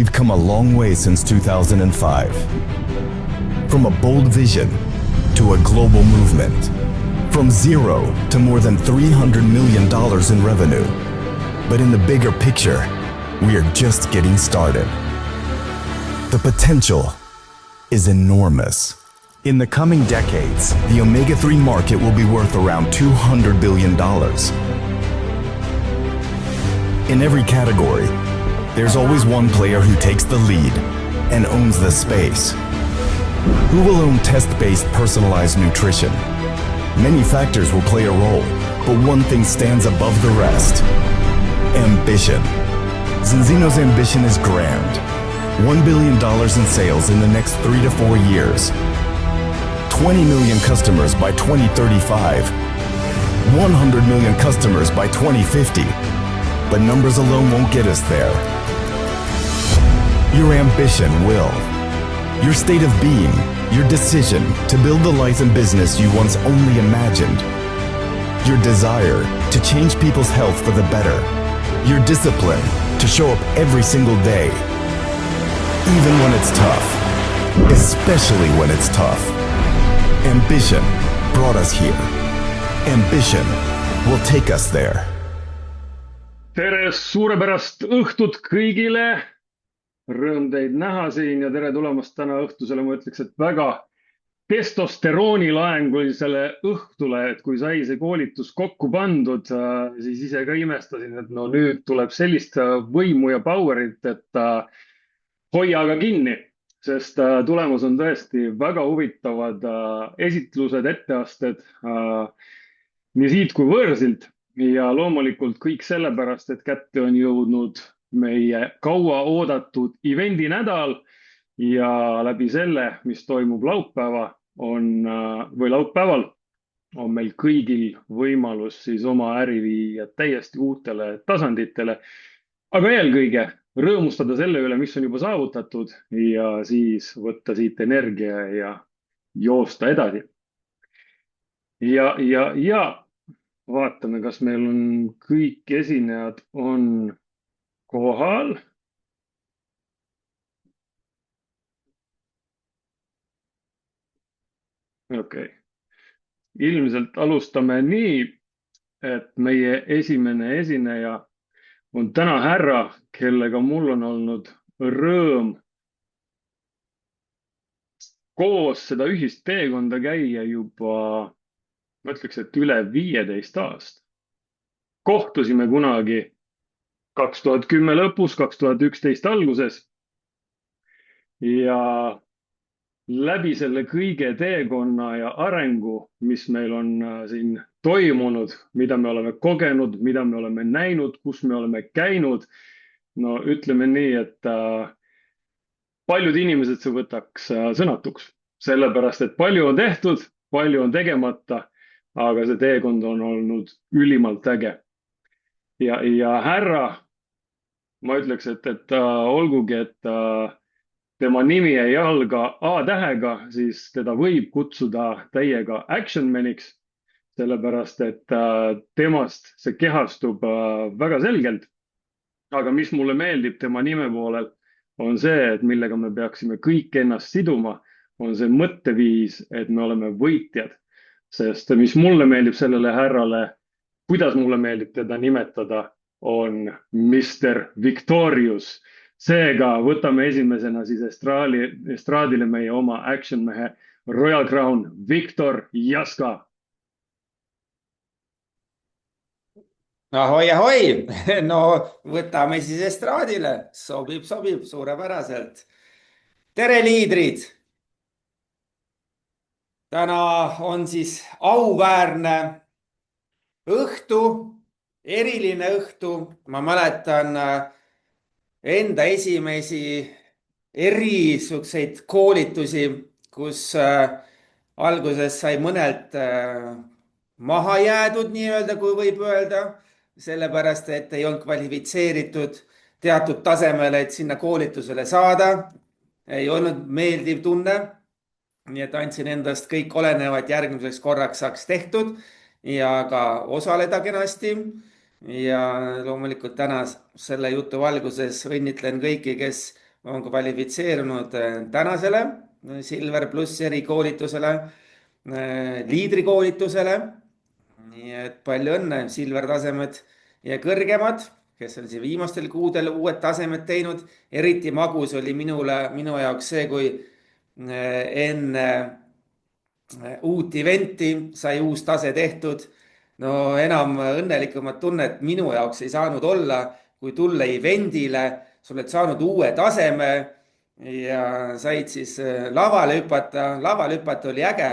We've come a long way since 2005. From a bold vision to a global movement. From zero to more than $300 million in revenue. But in the bigger picture, we are just getting started. The potential is enormous. In the coming decades, the omega-3 market will be worth around $200 billion. In every category, there's always one player who takes the lead and owns the space. Who will own test-based personalized nutrition? Many factors will play a role, but one thing stands above the rest. Ambition. Zinzino's ambition is grand. $1 billion in sales in the next 3 to 4 years. 20 million customers by 2035. 100 million customers by 2050. But numbers alone won't get us there. Your ambition will. Your state of being, your decision to build the life and business you once only imagined. Your desire to change people's health for the better. Your discipline to show up every single day. Even when it's tough. Especially when it's tough. Ambition brought us here. Ambition will take us there. Tere suurepärast õhtut kõigile! Rõõm teid näha siin ja tere tulemast täna õhtusele, ma ütleks, et väga testosteroonilaengulisele õhtule, et kui sai see koolitus kokku pandud, siis ise ka imestasin, et no nüüd tuleb sellist võimu ja powerit, et hoia aga kinni, sest tulemus on tõesti väga huvitavad esitlused, etteasted nii siit kui võõrsilt ja loomulikult kõik sellepärast, et kätte on jõudnud meie kaua oodatud evendi nädal ja läbi selle, mis toimub laupäeval, on meil kõigil võimalus siis oma äri viia täiesti uutele tasanditele. Aga eelkõige rõõmustada selle üle, mis on juba saavutatud ja siis võtta siit energia ja joosta edasi. Ja vaatame, kas meil on kõik esinejad on kohal. Okei. Ilmselt alustame nii, et meie esimene esineja on täna härra, kellega mul on olnud rõõm koos seda ühist teekonda käia juba, ma ütleks, et üle 15 aasta. Kohtusime kunagi 2010 lõpus, 2011 alguses ja läbi selle kõige teekonna ja arengu, mis meil on siin toimunud, mida me oleme kogenud, mida me oleme näinud, kus me oleme käinud, no ütleme nii, et paljud inimesed see võtaks sõnatuks, sellepärast et palju on tehtud, palju on tegemata, aga see teekond on olnud ülimalt äge. Ja härra, ma ütleks, et olgugi, et tema nimi ei alga A-tähega, siis teda võib kutsuda täiega actionmaniks, sellepärast et temast see kehastub väga selgelt. Aga mis mulle meeldib tema nime poolel, on see, et millega me peaksime kõik ennast siduma, on see mõtteviis, et me oleme võitjad. Sest mis mulle meeldib sellele härrale, kuidas mulle meeldib teda nimetada, on Mr. Victorious. Seega võtame esimesena siis estraadile meie oma action mehe Royal Crown Victor Jaska. Ahoi, no võtame siis estraadile, sobib, suurepäraselt. Tere liidrid! Täna on siis auväärne õhtu, eriline õhtu. Ma mäletan enda esimesi erisugseid koolitusi, kus alguses sai mõnelt maha jäädud, nii-öelda, kui võib öelda, sellepärast, et ei olnud kvalifitseeritud teatud tasemele, et sinna koolitusele saada. Ei olnud meeldiv tunne. Nii et andsin endast kõik olenevad järgmiseks korraks saaks tehtud ja ka osaleda kenasti. Ja loomulikult täna selle jutu valguses õnnitlen kõiki, kes on kvalifitseerunud tänasele Silver pluss erikoolitusele, liidrikoolitusele. nii et palju õnne, Silver tasemed ja kõrgemad, kes on siin viimastel kuudel uued tasemed teinud. eriti magus oli minu jaoks see, kui enne uut eventi sai uus tase tehtud. no enam õnnelikumat tunnet minu jaoks ei saanud olla, kui tulla eventile, sa oled saanud uue taseme ja said siis lavale hüpata. lavale hüpata oli äge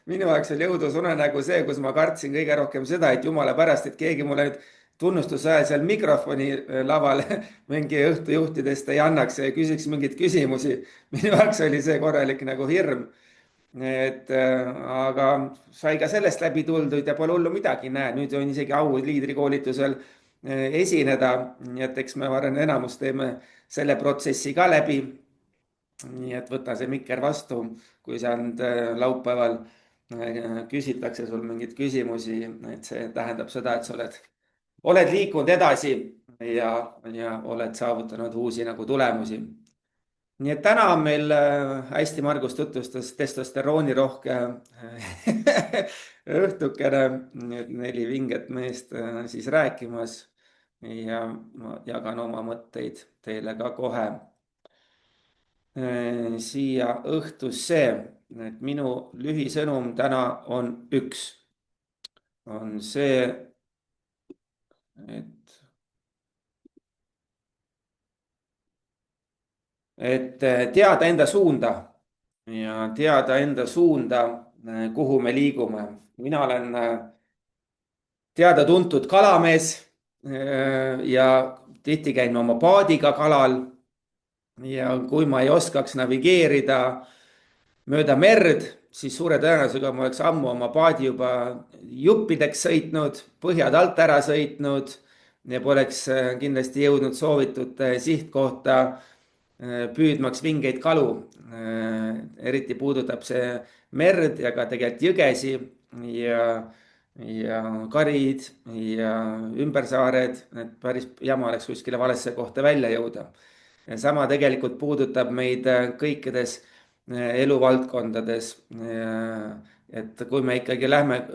minu jaoks oli õudusunenägu see, kus ma kartsin kõige rohkem seda, et jumala pärast, et keegi mulle nüüd tunnustuse ajal seal mikrofoni lavale mingi õhtujuhtidest ei annaks ja küsiks mingeid küsimusi. minu jaoks oli see korralik nagu hirm. aga sai ka sellest läbi tuldud ja pole hullu midagi, näe, nüüd on isegi au liidrikoolitusel esineda. nii et eks me varem enamus teeme selle protsessi ka läbi. nii et võta see mikker vastu, kui sa laupäeval küsitakse sul mingeid küsimusi, et see tähendab seda, et sa oled liikunud edasi ja oled saavutanud uusi nagu tulemusi. nii et täna on meil hästi Margus tutvustas testosteroonirohke õhtukene, 4 vinget meest siis rääkimas ja ma jagan oma mõtteid teile ka kohe siia õhtusse. et minu lühisõnum täna on üks, on see, et teada enda suunda ja teada enda suunda, kuhu me liigume. mina olen teada-tuntud kalamees ja tihti käin oma paadiga kalal. ja kui ma ei oskaks navigeerida mööda merd, siis suure tõenäosusega ma oleks ammu oma paadi juba juppideks sõitnud, põhjad alt ära sõitnud ja poleks kindlasti jõudnud soovitud sihtkohta püüdmaks vingeid kalu. eriti puudutab see merd ja ka tegelikult jõgesi ja karid ja ümbersaared, et päris jama oleks kuskile valesse kohta välja jõuda. ja sama tegelikult puudutab meid kõikides eluvaldkondades. et kui me ikkagi lähme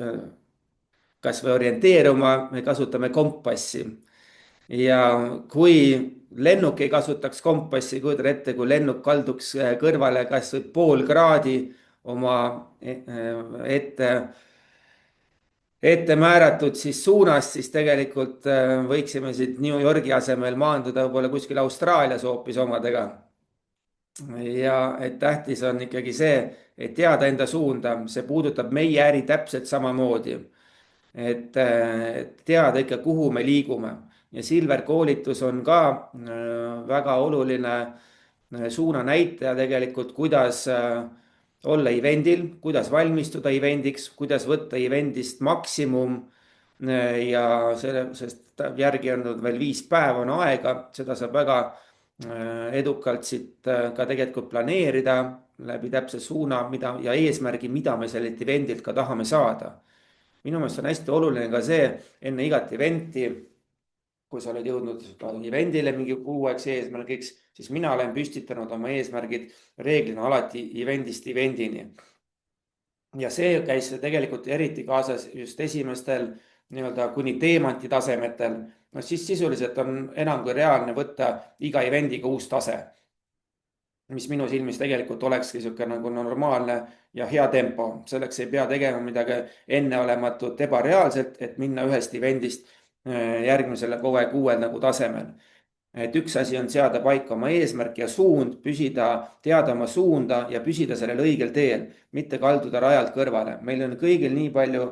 kas või orienteeruma, me kasutame kompassi. ja kui lennuk ei kasutaks kompassi, kujutan ette, kui lennuk kalduks kõrvale kas või pool kraadi oma ette määratud siis suunast, siis tegelikult võiksime siit New Yorgi asemel maanduda võib-olla kuskil Austraalias hoopis omadega. ja et tähtis on ikkagi see, et teada enda suunda, see puudutab meie äri täpselt samamoodi. et teada ikka, kuhu me liigume. ja Silver koolitus on ka väga oluline suunanäitaja tegelikult, kuidas olla evendil, kuidas valmistuda evendiks, kuidas võtta evendist maksimum. ja sest järgi on veel 5 päeva on aega, seda saab väga edukalt siit ka tegelikult planeerida läbi täpse suuna ja eesmärgi, mida me sellelt evendilt ka tahame saada. minu meelest on hästi oluline ka see, enne igat eventi, kui sa oled jõudnud evendile mingi uueks eesmärgiks, siis mina olen püstitanud oma eesmärgid reeglina alati evendist evendini. ja see käis tegelikult eriti kaasas just esimestel nii-öelda kuni teemanti tasemetel. no siis sisuliselt on enam kui reaalne võtta iga evendiga uus tase, mis minu silmis tegelikult olekski niisugune nagu normaalne ja hea tempo. selleks ei pea tegema midagi enneolematut ebareaalset, et minna ühest evendist järgmisele kogu aeg uuel nagu tasemel. et üks asi on seada paika oma eesmärk ja suund, teada oma suunda ja püsida sellel õigel teel, mitte kalduda rajalt kõrvale. meil on kõigil nii palju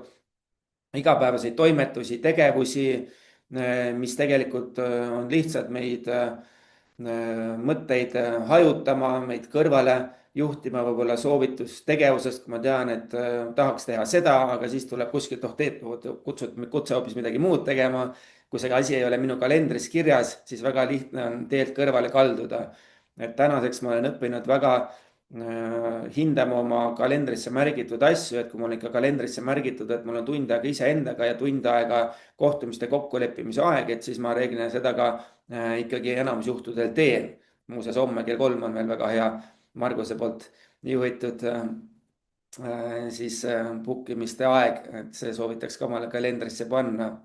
igapäevaseid toimetusi, tegevusi, mis tegelikult on lihtsalt meid mõtteid hajutama, meid kõrvale juhtima võib-olla soovitustegevusest, kui ma tean, et tahaks teha seda, aga siis tuleb kuskilt, kutse hoopis midagi muud tegema. kui see asi ei ole minu kalendris kirjas, siis väga lihtne on teelt kõrvale kalduda. et tänaseks ma olen õppinud väga hindama oma kalendrisse märgitud asju, et kui mul ikka kalendrisse märgitud, et mul on tund aega iseendaga ja tund aega kohtumiste kokkuleppimise aeg, et siis ma reeglina seda ka ikkagi enamus juhtudel teen. muuseas homme kell 3 on veel väga hea Marguse poolt juhitud siis bookimiste aeg, et see soovitaks ka omale kalendrisse panna.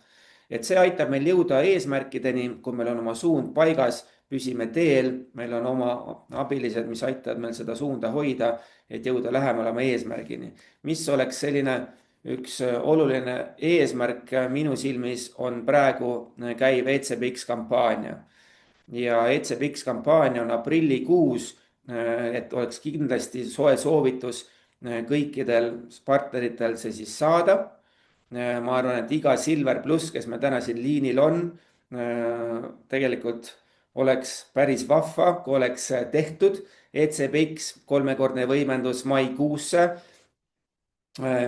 Et see aitab meil jõuda eesmärkideni, kui meil on oma suund paigas, püsime teel, meil on oma abilised, mis aitavad meil seda suunda hoida, et jõuda lähemale oma eesmärgini. Mis oleks selline üks oluline eesmärk minu silmis on praegu käiv ECBX kampaania. Ja ECBX kampaania on aprillikuus, et oleks kindlasti soe soovitus kõikidel partneritel see siis saada. Ma arvan, et iga Silver Plus, kes me täna siin liinil on, tegelikult oleks päris vahva, kui oleks tehtud ECBX 3-kordne võimendus maikuusse.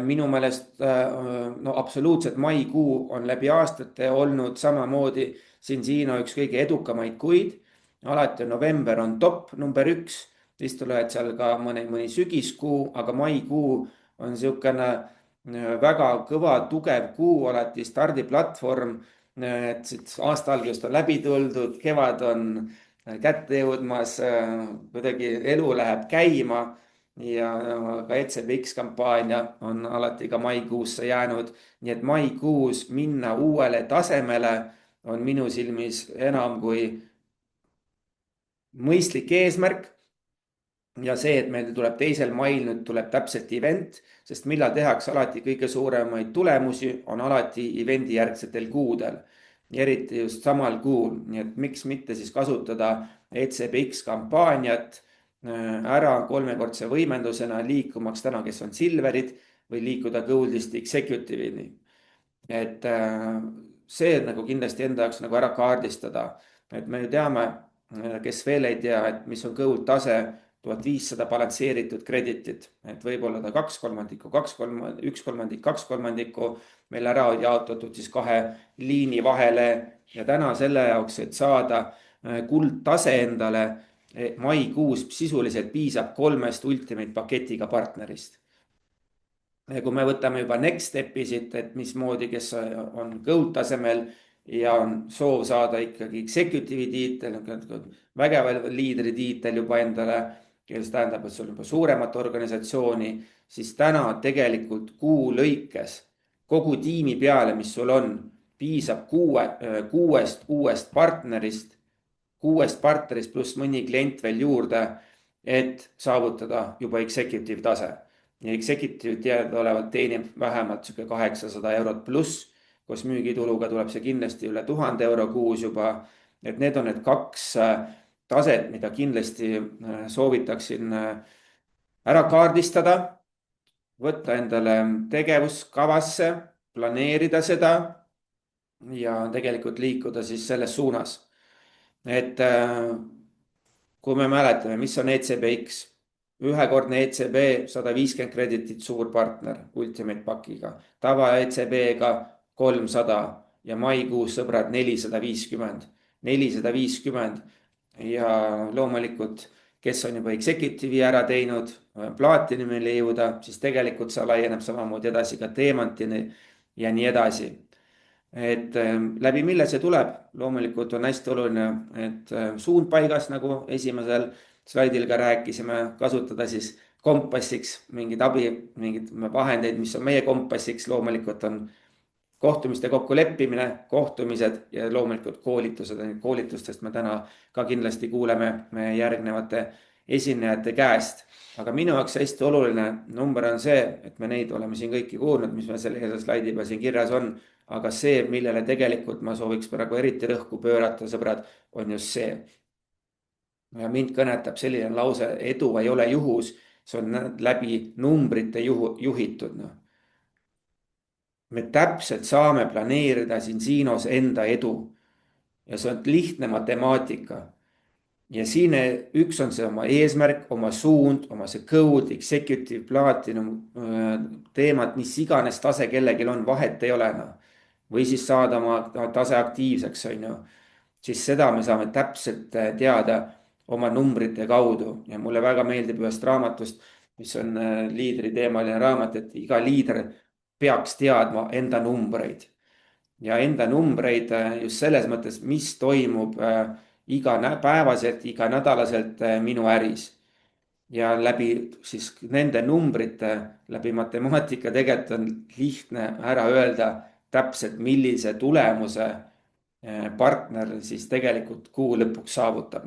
Minu meelest absoluutselt maikuu on läbi aastate olnud samamoodi Cinzino üks kõige edukamaid kuid. Alati november on top number 1, siis tulevad seal ka mõni sügiskuu, aga maikuu on niisugune väga kõva, tugev kuu, alati stardiplatvorm, et aasta algusest on läbi tuldud, kevad on kätte jõudmas, kuidagi elu läheb käima ja ka ECBX kampaania on alati ka maikuusse jäänud. Nii et maikuus minna uuele tasemele on minu silmis enam kui mõistlik eesmärk. Ja see, et meil tuleb 2. mail nüüd tuleb täpselt event, sest millal tehakse alati kõige suuremaid tulemusi, on alati evendi järgsetel kuudel. Eriti just samal kuul, nii et miks mitte siis kasutada ECBX kampaaniat ära 3-kordse võimendusena liikumaks täna, kes on silverid või liikuda goldist executive'ini. Et see nagu kindlasti enda jaoks nagu ära kaardistada. Et me ju teame, kes veel ei tea, et mis on gold tase, 1500 balansseeritud kreditit, et võib-olla ta 2/3, 1/3, 2/3 meil ära jaotatud siis 2 liini vahele ja täna selle jaoks, et saada kuldtase endale maikuus sisuliselt piisab 3 ultimate paketiga partnerist. Kui me võtame juba next step'i siit, et mismoodi, kes on gold tasemel ja on soov saada ikkagi executive'i tiitel, vägeva liidri tiitel juba endale, kes tähendab, et sul on juba suuremat organisatsiooni, siis täna tegelikult kuu lõikes kogu tiimi peale, mis sul on, piisab 6 uuest partnerist, 6 partnerist pluss mõni klient veel juurde, et saavutada juba executive tase. Ja executive teadaolevalt teenib vähemalt 800 eurot pluss, koos müügituluga tuleb see kindlasti üle 1000 euro kuus juba. Et need on need 2 taset, mida kindlasti soovitaksin ära kaardistada, võtta endale tegevuskavasse, planeerida seda ja tegelikult liikuda siis selles suunas. Et kui me mäletame, mis on ECBX, 1-kordne ECB 150 kreditit suur partner ultimate pakiga, tava ECB-ga 300 ja maikuus sõbrad 450 ja loomulikult, kes on juba executive'i ära teinud, platinumile jõuda, siis tegelikult see laieneb samamoodi edasi ka teemantini ja nii edasi. Et läbi mille see tuleb, loomulikult on hästi oluline, et suund paigas, nagu esimesel slaidil ka rääkisime, kasutada siis kompassiks mingid vahendeid, mis on meie kompassiks, loomulikult on kohtumiste kokkuleppimine, kohtumised ja loomulikult koolitused. Koolitustest me täna ka kindlasti kuuleme meie järgnevate esinejate käest. Aga minu jaoks hästi oluline number on see, et me neid oleme siin kõiki kuulnud, mis me selle slaidi peal siin kirjas on. Aga see, millele tegelikult ma sooviks praegu eriti rõhku pöörata, sõbrad, on just see. Ja mind kõnetab selline lause, edu ei ole juhus, see on läbi numbrite juhitud. Me täpselt saame planeerida Cinzinos enda edu ja see on lihtne matemaatika. Ja siin üks on see oma eesmärk, oma suund, oma see code, executive, platinum teemad, mis iganes tase kellelgi on, vahet ei ole. Või siis saada oma tase aktiivseks, siis seda me saame täpselt teada oma numbrite kaudu. Ja mulle väga meeldib ühest raamatust, mis on liidri teemaline raamat, et iga liider peaks teadma enda numbreid. Ja enda numbreid just selles mõttes, mis toimub igapäevaselt, iganädalaselt minu äris. Ja läbi siis nende numbrite, läbi matemaatika tegelikult on lihtne ära öelda täpselt, millise tulemuse partner siis tegelikult kuu lõpuks saavutab.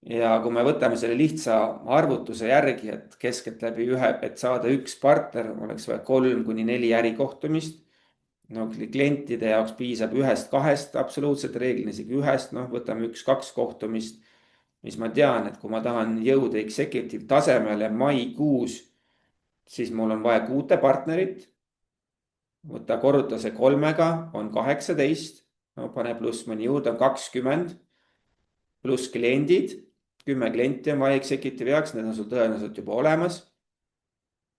Ja kui me võtame selle lihtsa arvutuse järgi, et keskeltläbi et saada üks partner, oleks vaja 3-4 ärikohtumist. No klientide jaoks piisab 1-2 absoluutselt, reeglina isegi 1, võtame 1-2 kohtumist, mis ma tean, et kui ma tahan jõuda executive tasemele maikuus, siis mul on vaja 6 partnerit. Võta korruta see 3-ga, on 18, no pane pluss mõni juurde, on 20, pluss kliendid, 10 klienti on vaja executive jaoks, need on sul tõenäoliselt juba olemas.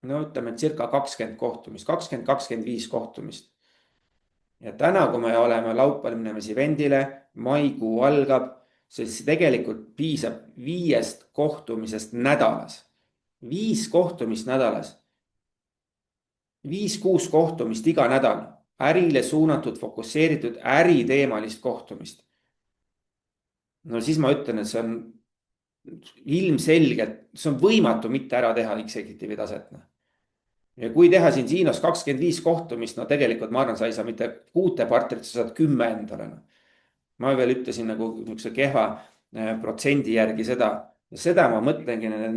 No ütleme circa 20 kohtumist, 20-25 kohtumist. Ja täna, kui me oleme laupäeval minemas eventile, maikuu algab, siis tegelikult piisab 5 kohtumisest nädalas. 5 kohtumist nädalas. 5-6 kohtumist iga nädal. Ärile suunatud, fokusseeritud, äriteemalist kohtumist. No siis ma ütlen, et see on ilmselgelt, see on võimatu mitte ära teha executive taset. Ja kui teha siin Zinos 25 kohtumist, no tegelikult ma arvan, sa ei saa mitte 6 partnerit, sa saad 10 endale. Ma veel ütlesin nagu niisuguse kehva protsendi järgi seda. Ja seda ma mõtlengi nende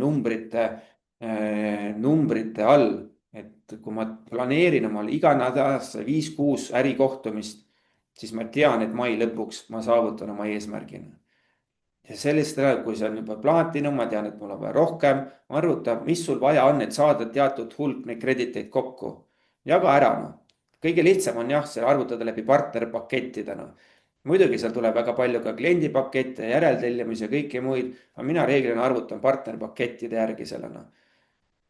numbrite all, et kui ma planeerin omal iga nädalasse 5-6 ärikohtumist, siis ma tean, et mai lõpuks ma saavutan oma eesmärgina. Ja sellist ajal, kui see on juba platinum, ma tean, et mul on vaja rohkem, arvuta, mis sul vaja on, et saada teatud hulk neid krediteid kokku. Jaga ära. Kõige lihtsam on jah, see arvutada läbi partnerpakettidena. Muidugi seal tuleb väga palju ka kliendipakette, järeltellimusi ja kõiki muid, aga mina reeglina arvutan partnerpakettide järgi sellena.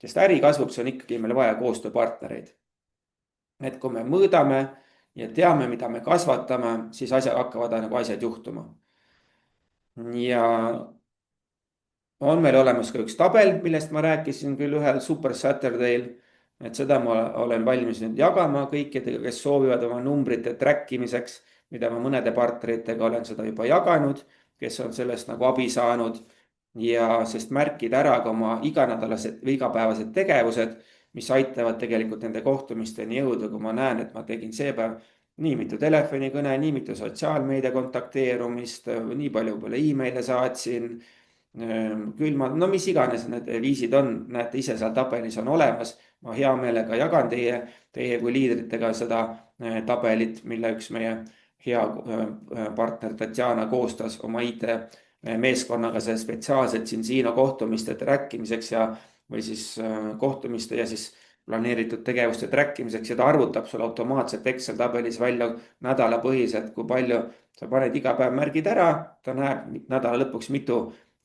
Sest äri kasvuks on ikkagi meil vaja koostööpartnereid. Et kui me mõõdame ja teame, mida me kasvatame, siis hakkavad nagu asjad juhtuma. Ja on meil olemas ka üks tabel, millest ma rääkisin küll ühel Super Saturday'l, et seda ma olen valmis nüüd jagama kõikidega, kes soovivad oma numbrite trackimiseks, mida ma mõnede partneritega olen seda juba jaganud, kes on sellest nagu abi saanud ja sest märkida ära ka oma iganädalased või igapäevased tegevused, mis aitavad tegelikult nende kohtumisteni jõuda, kui ma näen, et ma tegin see päev nii mitu telefonikõne, nii mitu sotsiaalmeedia kontakteerumist, nii palju emaile saatsin, no mis iganes need viisid on, näete ise seal tabelis on olemas. Ma hea meelega jagan teie kui liidritega seda tabelit, mille üks meie hea partner Tatjana koostas oma IT meeskonnaga see spetsiaalselt siin Ziino kohtumiste trackimiseks või siis kohtumiste ja siis planeeritud tegevuste trackimiseks ja ta arvutab sulle automaatselt Excel tabelis välja nädalapõhiselt, kui palju sa paned iga päev märgid ära, ta näeb nädala lõpuks mitu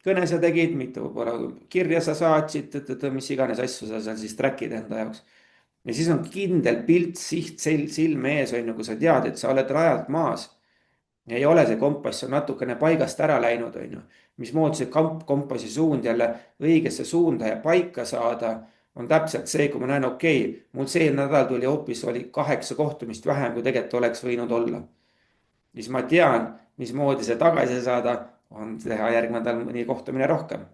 kõne sa tegid, mitu kirja sa saatsid, mis iganes asju sa seal siis trackid enda jaoks. Ja siis on kindel pilt, siht silme ees, kui sa tead, et sa oled rajalt maas. Ei ole see kompass on natukene paigast ära läinud, mismoodi see kompassi suund jälle õigesse suunda ja paika saada on täpselt see, kui ma näen, mul see nädal tuli hoopis oli 8 kohtumist vähem, kui tegelikult oleks võinud olla. Siis ma tean, mismoodi see tagasi saada, on teha järgmine nädal mõni kohtumine rohkem.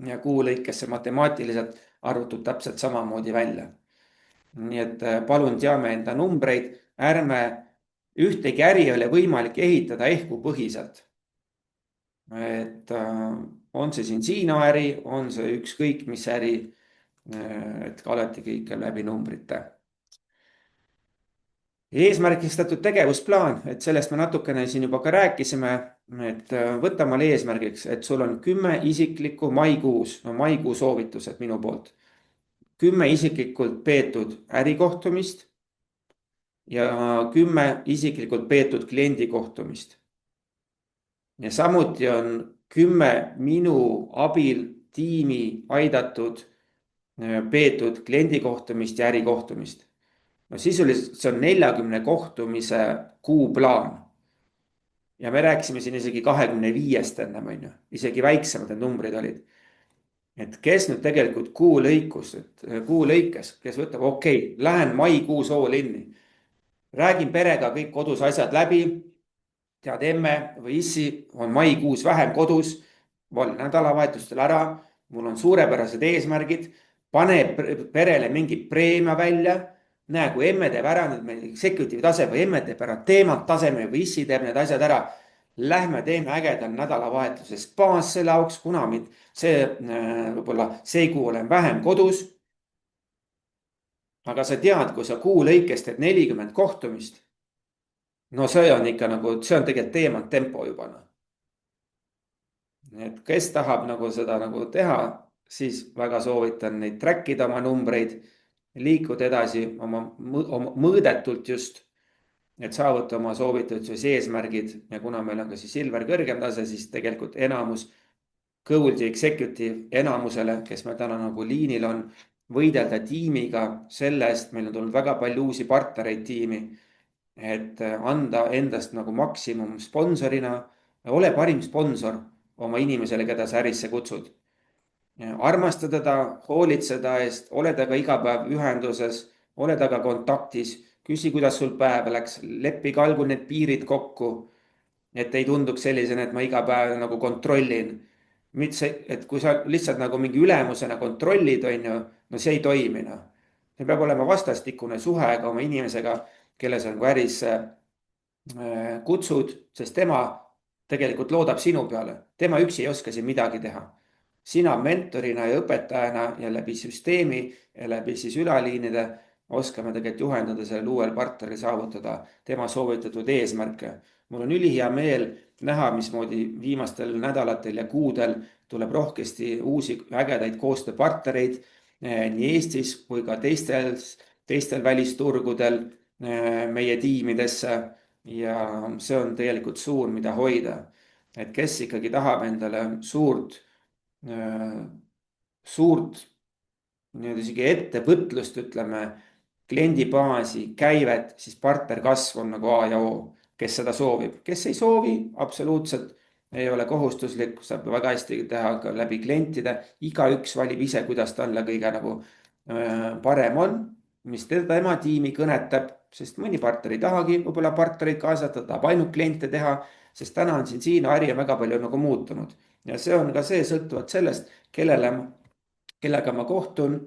Ja kuu lõikes see matemaatiliselt arvutub täpselt samamoodi välja. Nii et palun teame enda numbreid, ärme ühtegi äri ei ole võimalik ehitada ehku põhiselt. Et on see siin Ziino äri, on see ükskõik mis äri, et alati kõik läbi numbrite. Eesmärgistatud tegevusplaan, et sellest me natukene siin juba ka rääkisime, et võta mal eesmärgiks, et sul on 10 isiklikku maikuus, maikuu soovitused minu poolt, 10 isiklikult peetud ärikohtumist ja 10 isiklikult peetud kliendikohtumist. Ja samuti on 10 minu abil tiimi aidatud peetud kliendikohtumist ja ärikohtumist. No sisuliselt see on 40 kohtumise kuuplaan. Ja me rääkisime siin isegi 25 ennem, isegi väiksemad need numbrid olid. Et kes nüüd tegelikult kuu lõikes, kes võtab, lähen maikuus all inni. Räägin perega kõik kodus asjad läbi, tead, emme või issi on maikuus vähem kodus, val nädalavahetustel ära, mul on suurepärased eesmärgid, pane perele mingi preemia välja. näe, kui emme teeb ära nüüd meil executive tase või emme teeb ära teemant taseme või issi teeb need asjad ära. Lähme teeme ägedal nädalavahetuse spaas selle auks, kuna mind võib-olla see kuu olen vähem kodus. aga sa tead, kui sa kuu lõikes teed 40 kohtumist, no see on ikka nagu, see on tegelikult teemant tempo juba noh. et kes tahab nagu seda nagu teha, siis väga soovitan neid track ida oma numbreid, liikuda edasi oma mõõdetult just, et saavutada oma soovitud siis eesmärgid. ja kuna meil on ka siis Silver kõrgem tase, siis tegelikult enamus Gold ja Executive enamusele, kes meil täna nagu liinil on, võidelda tiimiga selle eest, meil on tulnud väga palju uusi partnereid tiimi, et anda endast nagu maksimum sponsorina, ole parim sponsor oma inimesele, keda sa ärisse kutsud. armasta teda, hoolitseda eest, ole temaga iga päev ühenduses, ole temaga kontaktis, küsi, kuidas sul päev läks, leppige algul need piirid kokku, et ei tunduks sellisena, et ma iga päev nagu kontrollin. mitte, et kui sa lihtsalt nagu mingi ülemusena kontrollid, on ju, no see ei toimi noh. see peab olema vastastikune suhe ka oma inimesega, kelle sa nagu ärisse kutsud, sest tema tegelikult loodab sinu peale, tema üksi ei oska siin midagi teha. sina mentorina ja õpetajana ja läbi süsteemi ja läbi siis ülaliinide oskame tegelikult juhendada sellel uuel partneril saavutada tema soovitatud eesmärke. mul on ülihea meel näha, mismoodi viimastel nädalatel ja kuudel tuleb rohkesti uusi ägedaid koostööpartnereid nii Eestis kui ka teistel välisturgudel meie tiimidesse. ja see on tegelikult suur, mida hoida. et kes ikkagi tahab endale suurt nii-öelda isegi ettevõtlust, ütleme, kliendibaasi, käivet, siis partnerkasv on nagu A ja O, kes seda soovib. kes ei soovi, absoluutselt ei ole kohustuslik, saab väga hästi teha ka läbi klientide. igaüks valib ise, kuidas talle kõige nagu parem on, mis tema tiimi kõnetab, sest mõni partner ei tahagi võib-olla partnereid kaasata, tahab ainult kliente teha, sest täna on siin äri on väga palju nagu muutunud. ja see on ka see, sõltuvalt sellest, kellega ma kohtun,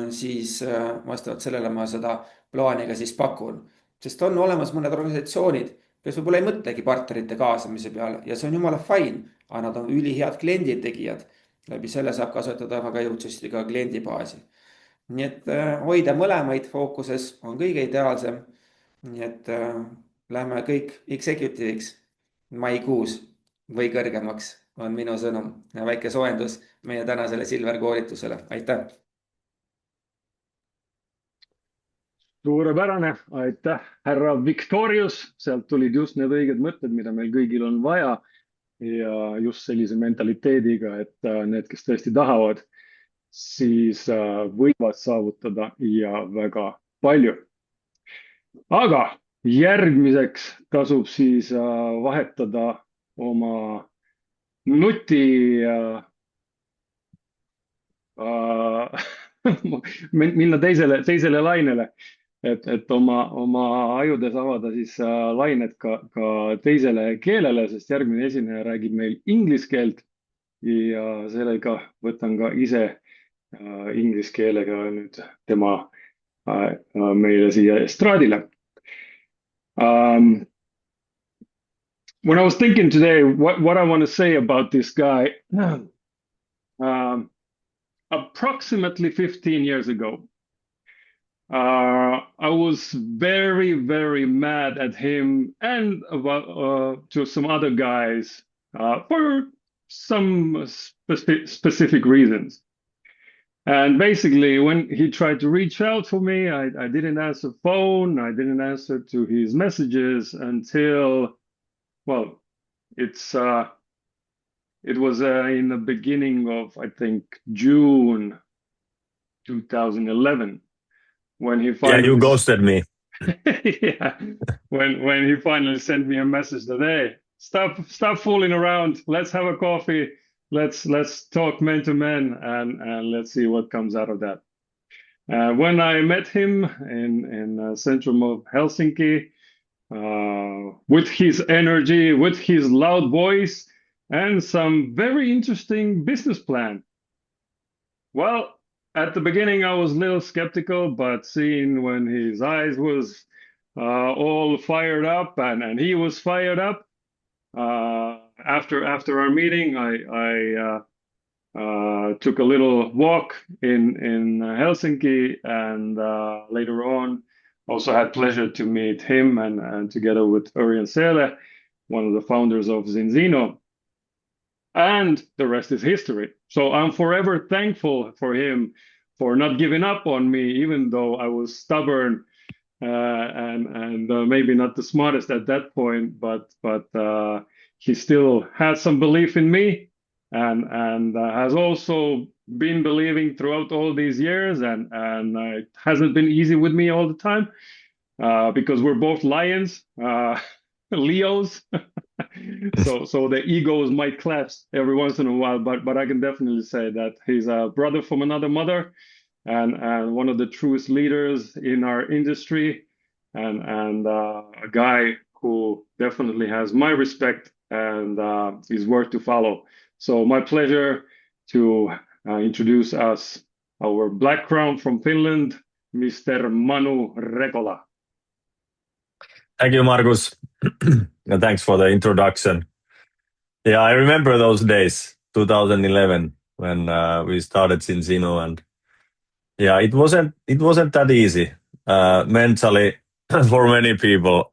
siis vastavalt sellele ma seda plaani ka siis pakun. sest on olemas mõned organisatsioonid, kes võib-olla ei mõtlegi partnerite kaasamise peale ja see on jumala fine, aga nad on ülihead klienditegijad. läbi selle saab kasvatada väga jõudsasti ka kliendibaasi. nii et hoida mõlemaid fookuses on kõige ideaalsem. nii et lähme kõik executive'iks maikuus või kõrgemaks on minu sõnum ja väike soojendus meie tänasele Silver koolitusele. aitäh! suurepärane, aitäh, härra Victorius, sealt tulid just need õiged mõtted, mida meil kõigil on vaja ja just sellise mentaliteediga, et need, kes tõesti tahavad, siis võivad saavutada ja väga palju. aga järgmiseks tasub siis vahetada oma minna teisele lainele, et oma ajudes avada siis lained ka teisele keelele, sest järgmine esineja räägib meil inglise keelt ja sellega võtan ka ise inglise keelega nüüd tema meile siia estraadile. When I was thinking today, what I want to say about this guy, approximately 15 years ago, I was very, very mad at him and about to some other guys for some specific reasons. And basically, when he tried to reach out for me, I didn't answer phone, I didn't answer to his messages until, well, it was in the beginning of, I think, June 2011 when he finally... Yeah, you ghosted me. Yeah, when he finally sent me a message that, hey, stop fooling around, let's have a coffee, let's talk man to man, and let's see what comes out of that. When I met him in central of Helsinki, with his energy, with his loud voice, and some very interesting business plan. Well, at the beginning, I was a little skeptical, but seeing when his eyes was all fired up and he was fired up, after our meeting, I took a little walk in Helsinki, and later on, also had pleasure to meet him and together with Örjan Sele, one of the founders of Zinzino, and the rest is history. So I'm forever thankful for him for not giving up on me, even though I was stubborn and maybe not the smartest at that point, but he still had some belief in me, and has also been believing throughout all these years, and it hasn't been easy with me all the time because we're both lions, Leos. So the egos might clash every once in a while, but I can definitely say that he's a brother from another mother, and one of the truest leaders in our industry, and a guy who definitely has my respect and is worth to follow. So my pleasure to introduce us our Black Crown from Finland, Mr. Manu Rekola. Thank you, Markus. And thanks for the introduction. Yeah, I remember those days, 2011, when we started Zinzino, and yeah, it wasn't that easy mentally for many people.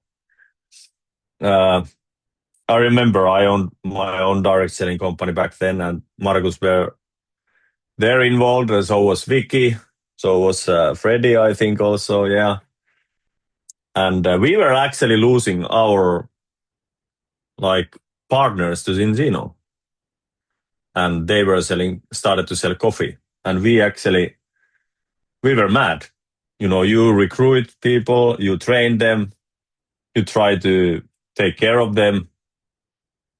I remember I owned my own direct selling company back then, and Markus were there involved, and so was Vicky, so was Freddie, I think also, yeah. And we were actually losing our partners to Zinzino, and they were started to sell coffee, and we were mad. You recruit people, you train them, you try to take care of them,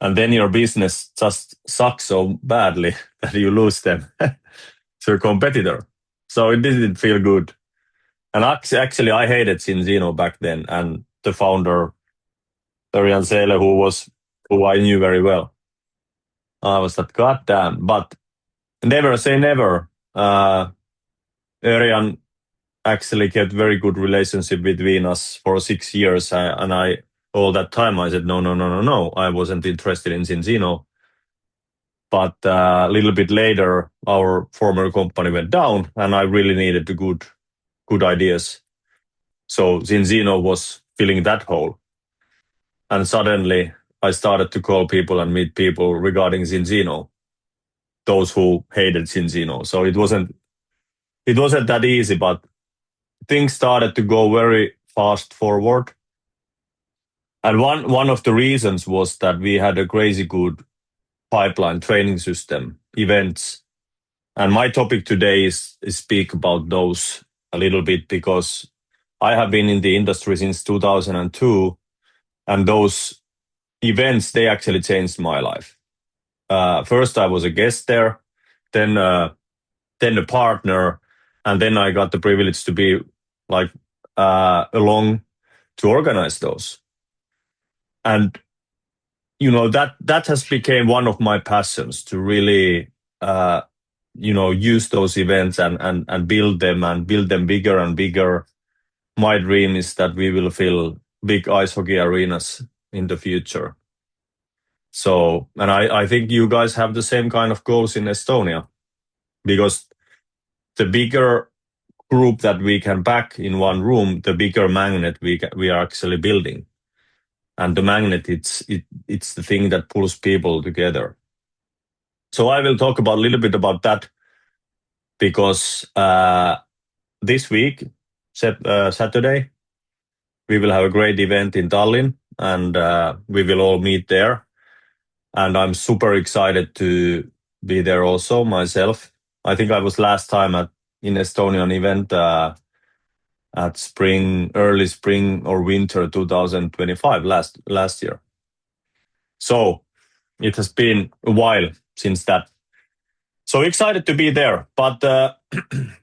and then your business just sucks so badly that you lose them to a competitor. So it didn't feel good. And actually, I hated Zinzino back then, and the founder, Örjan Sele, who I knew very well. I was like, God damn. But never say never. Örjan actually kept very good relationship between us for 6 years. And all that time I said, no. I wasn't interested in Zinzino. But a little bit later, our former company went down, and I really needed the good ideas. So Zinzino was filling that hole. And suddenly I started to call people and meet people regarding Zinzino, those who hated Zinzino. So it wasn't that easy, but things started to go very fast forward. And one of the reasons was that we had a crazy good pipeline training system, events. And my topic today is speak about those a little bit, because I have been in the industry since 2002, and those events, they actually changed my life. First, I was a guest there, then a partner, and then I got the privilege to be along to organize those. And that has become one of my passions, to really use those events and build them bigger and bigger. My dream is that we will fill big ice hockey arenas in the future. So, and I think you guys have the same kind of goals in Estonia, because the bigger group that we can pack in one room, the bigger magnet we are actually building. And the magnet, it's the thing that pulls people together. So I will talk a little bit about that, because this week, Saturday, we will have a great event in Tallinn, and we will all meet there. And I'm super excited to be there also myself. I think I was last time in Estonian event at early spring or winter 2025 last year. So it has been a while since that. So excited to be there, but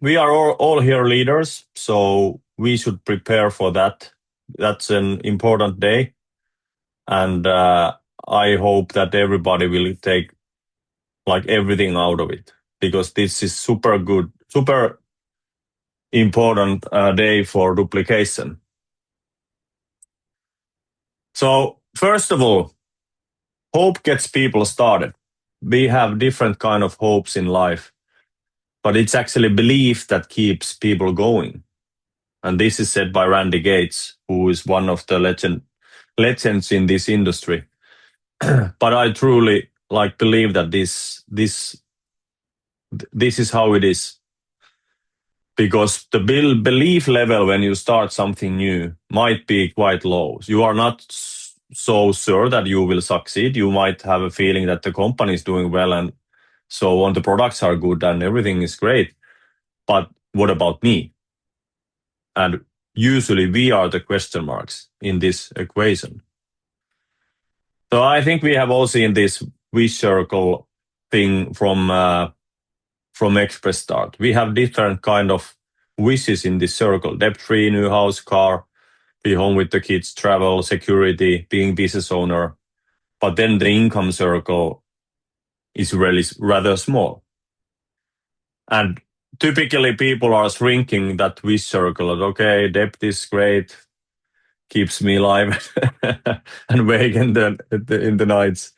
we are all here leaders, so we should prepare for that. That's an important day, and I hope that everybody will take like everything out of it, because this is super good, super important day for duplication. So first of all, hope gets people started. We have different kind of hopes in life, but it's actually belief that keeps people going. And this is said by Randy Gates, who is one of the legends in this industry. But I truly believe that this is how it is. Because the belief level when you start something new might be quite low. You are not so sure that you will succeed. You might have a feeling that the company is doing well and so on, the products are good and everything is great. But what about me? And usually we are the question marks in this equation. So I think we have all seen this wish circle thing from Express Start. We have different kind of wishes in this circle: debt-free, new house, car, be home with the kids, travel, security, being business owner. But then the income circle is really rather small. And typically people are shrinking that wish circle. Okay, debt is great, keeps me alive and wake in the nights.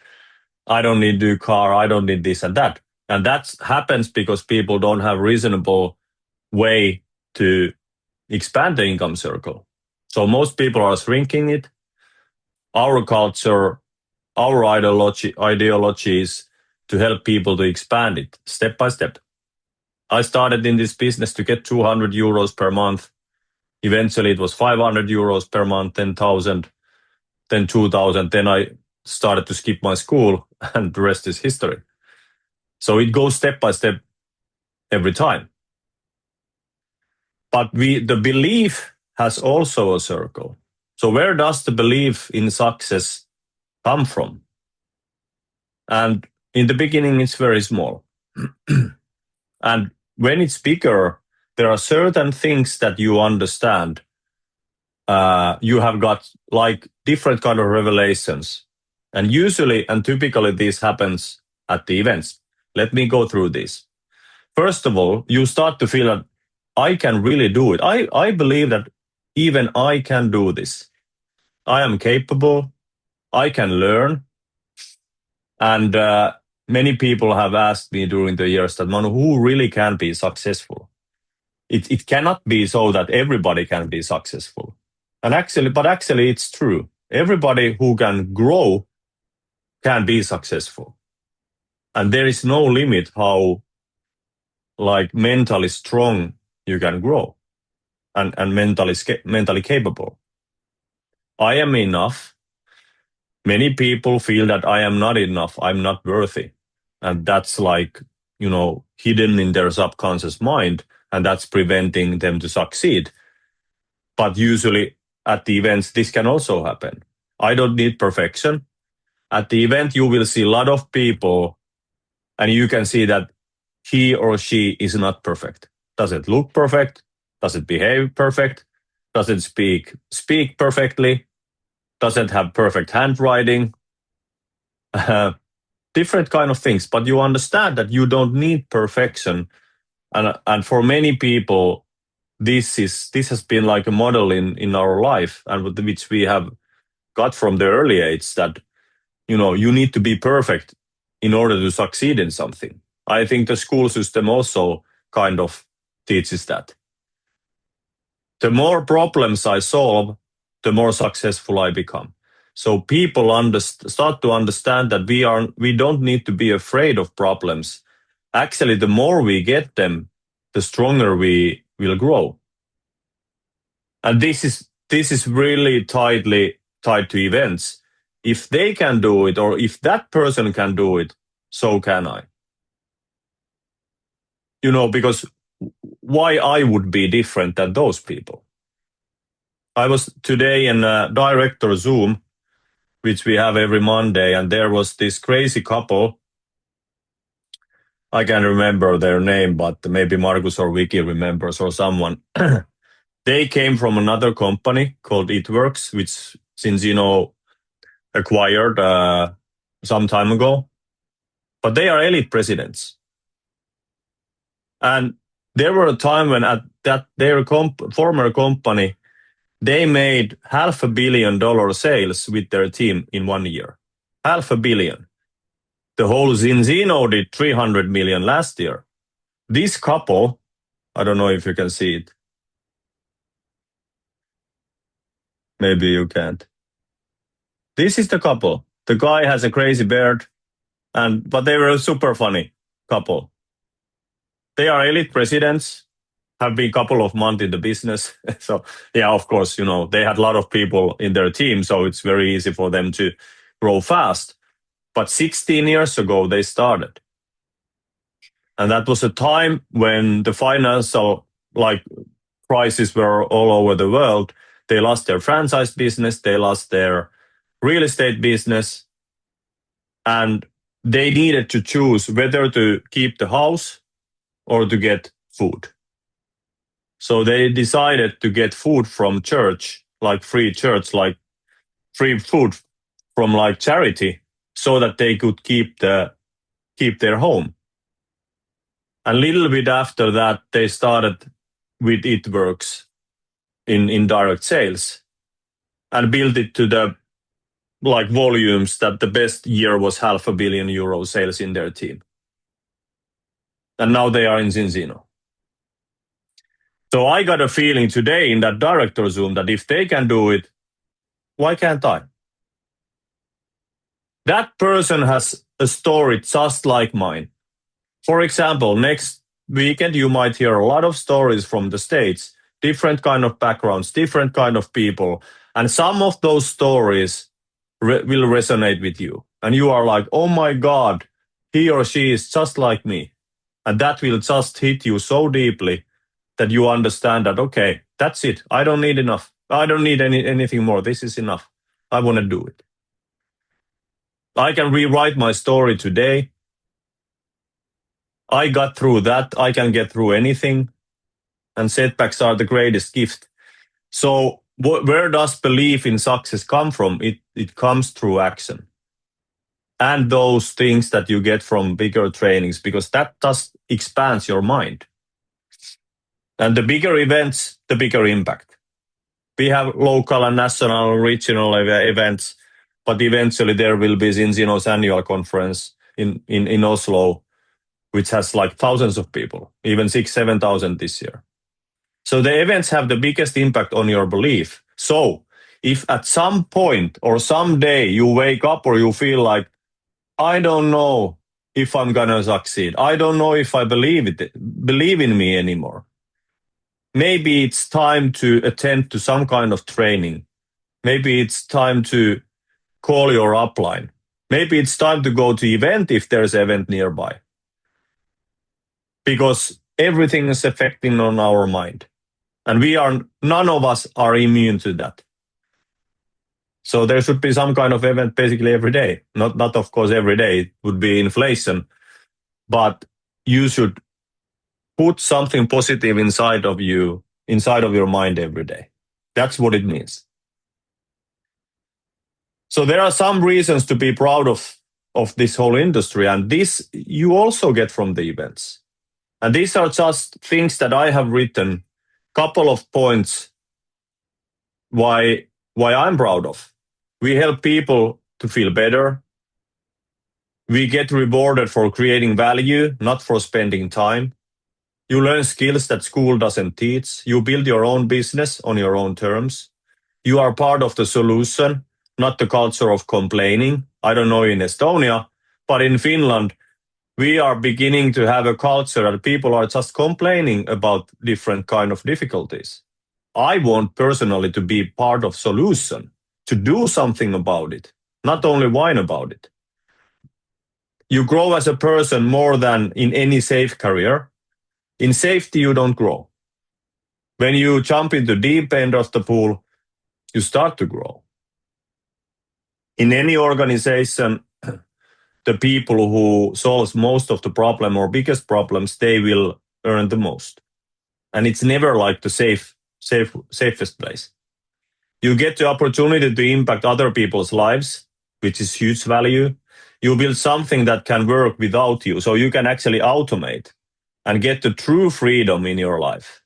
I don't need new car, I don't need this and that. And that happens because people don't have reasonable way to expand the income circle. So most people are shrinking it. Our culture, our ideology is to help people to expand it step by step. I started in this business to get 200 euros per month. Eventually it was 500 euros per month, 10,000, then 2,000. Then I started to skip my school and the rest is history. So it goes step by step every time. But the belief has also a circle. So where does the belief in success come from? And in the beginning, it's very small. And when it's bigger, there are certain things that you understand. You have got like different kind of revelations. And usually and typically this happens at the events. Let me go through this. First of all, you start to feel that I can really do it. I believe that even I can do this. I am capable. I can learn. And many people have asked me during the years that, Manu, who really can be successful? It cannot be so that everybody can be successful. But actually it's true. Everybody who can grow can be successful. And there is no limit how mentally strong you can grow and mentally capable. I am enough. Many people feel that I am not enough. I'm not worthy. And that's hidden in their subconscious mind, and that's preventing them to succeed. But usually at the events, this can also happen. I don't need perfection. At the event, you will see a lot of people and you can see that he or she is not perfect. Doesn't look perfect. Doesn't behave perfect. Doesn't speak perfectly. Doesn't have perfect handwriting. Different kind of things. But you understand that you don't need perfection. And for many people, this has been like a model in our life, and which we have got from the early age, that you need to be perfect in order to succeed in something. I think the school system also kind of teaches that. The more problems I solve, the more successful I become. So people start to understand that we don't need to be afraid of problems. Actually, the more we get them, the stronger we will grow. And this is really tightly tied to events. If they can do it, or if that person can do it, so can I. Because why I would be different than those people? I was today in a director Zoom, which we have every Monday, and there was this crazy couple. I can't remember their name, but maybe Markus or Vicky remembers, or someone. They came from another company called Itworks, which Zinzino acquired some time ago. But they are elite presidents. And there were a time when at that their former company, they made $500 million sales with their team in 1 year. $500 million. The whole Zinzino did 300 million last year. This couple, I don't know if you can see it. Maybe you can't. This is the couple. The guy has a crazy beard, but they were a super funny couple. They are elite presidents, have been a couple of months in the business. So yeah, of course, they had a lot of people in their team, so it's very easy for them to grow fast. But 16 years ago, they started. And that was a time when the financial crises were all over the world. They lost their franchise business, they lost their real estate business, and they needed to choose whether to keep the house or to get food. So they decided to get food from church, like free food from charity, so that they could keep their home. A little bit after that, they started with Itworks in direct sales and built it to the volumes that the best year was €500 million sales in their team. And now they are in Zinzino. So I got a feeling today in that director Zoom that if they can do it, why can't I? That person has a story just like mine. For example, next weekend you might hear a lot of stories from the States, different kind of backgrounds, different kind of people, and some of those stories will resonate with you. And you are like, oh my God, he or she is just like me. And that will just hit you so deeply that you understand that, okay, that's it. I don't need enough. I don't need anything more. This is enough. I want to do it. I can rewrite my story today. I got through that. I can get through anything. And setbacks are the greatest gift. So where does belief in success come from? It comes through action. And those things that you get from bigger trainings, because that just expands your mind. And the bigger events, the bigger impact. We have local and national, regional events, but eventually there will be Zinzino's annual conference in Oslo, which has thousands of people, even 6,000-7,000 this year. So the events have the biggest impact on your belief. So if at some point or someday you wake up or you feel like, I don't know if I'm going to succeed. I don't know if I believe in me anymore. Maybe it's time to attend to some kind of training. Maybe it's time to call your upline. Maybe it's time to go to event if there's an event nearby. Because everything is affecting on our mind. And none of us are immune to that. So there should be some kind of event basically every day. Not of course every day, it would be inflation. But you should put something positive inside of your mind every day. That's what it means. So there are some reasons to be proud of this whole industry, and this you also get from the events. And these are just things that I have written, couple of points why I'm proud of. We help people to feel better. We get rewarded for creating value, not for spending time. You learn skills that school doesn't teach. You build your own business on your own terms. You are part of the solution, not the culture of complaining. I don't know in Estonia, but in Finland, we are beginning to have a culture that people are just complaining about different kind of difficulties. I want personally to be part of solution, to do something about it, not only whine about it. You grow as a person more than in any safe career. In safety, you don't grow. When you jump into the deep end of the pool, you start to grow. In any organization, the people who solve most of the problem or biggest problems, they will earn the most. And it's never like the safe safest place. You get the opportunity to impact other people's lives, which is huge value. You build something that can work without you, so you can actually automate and get the true freedom in your life.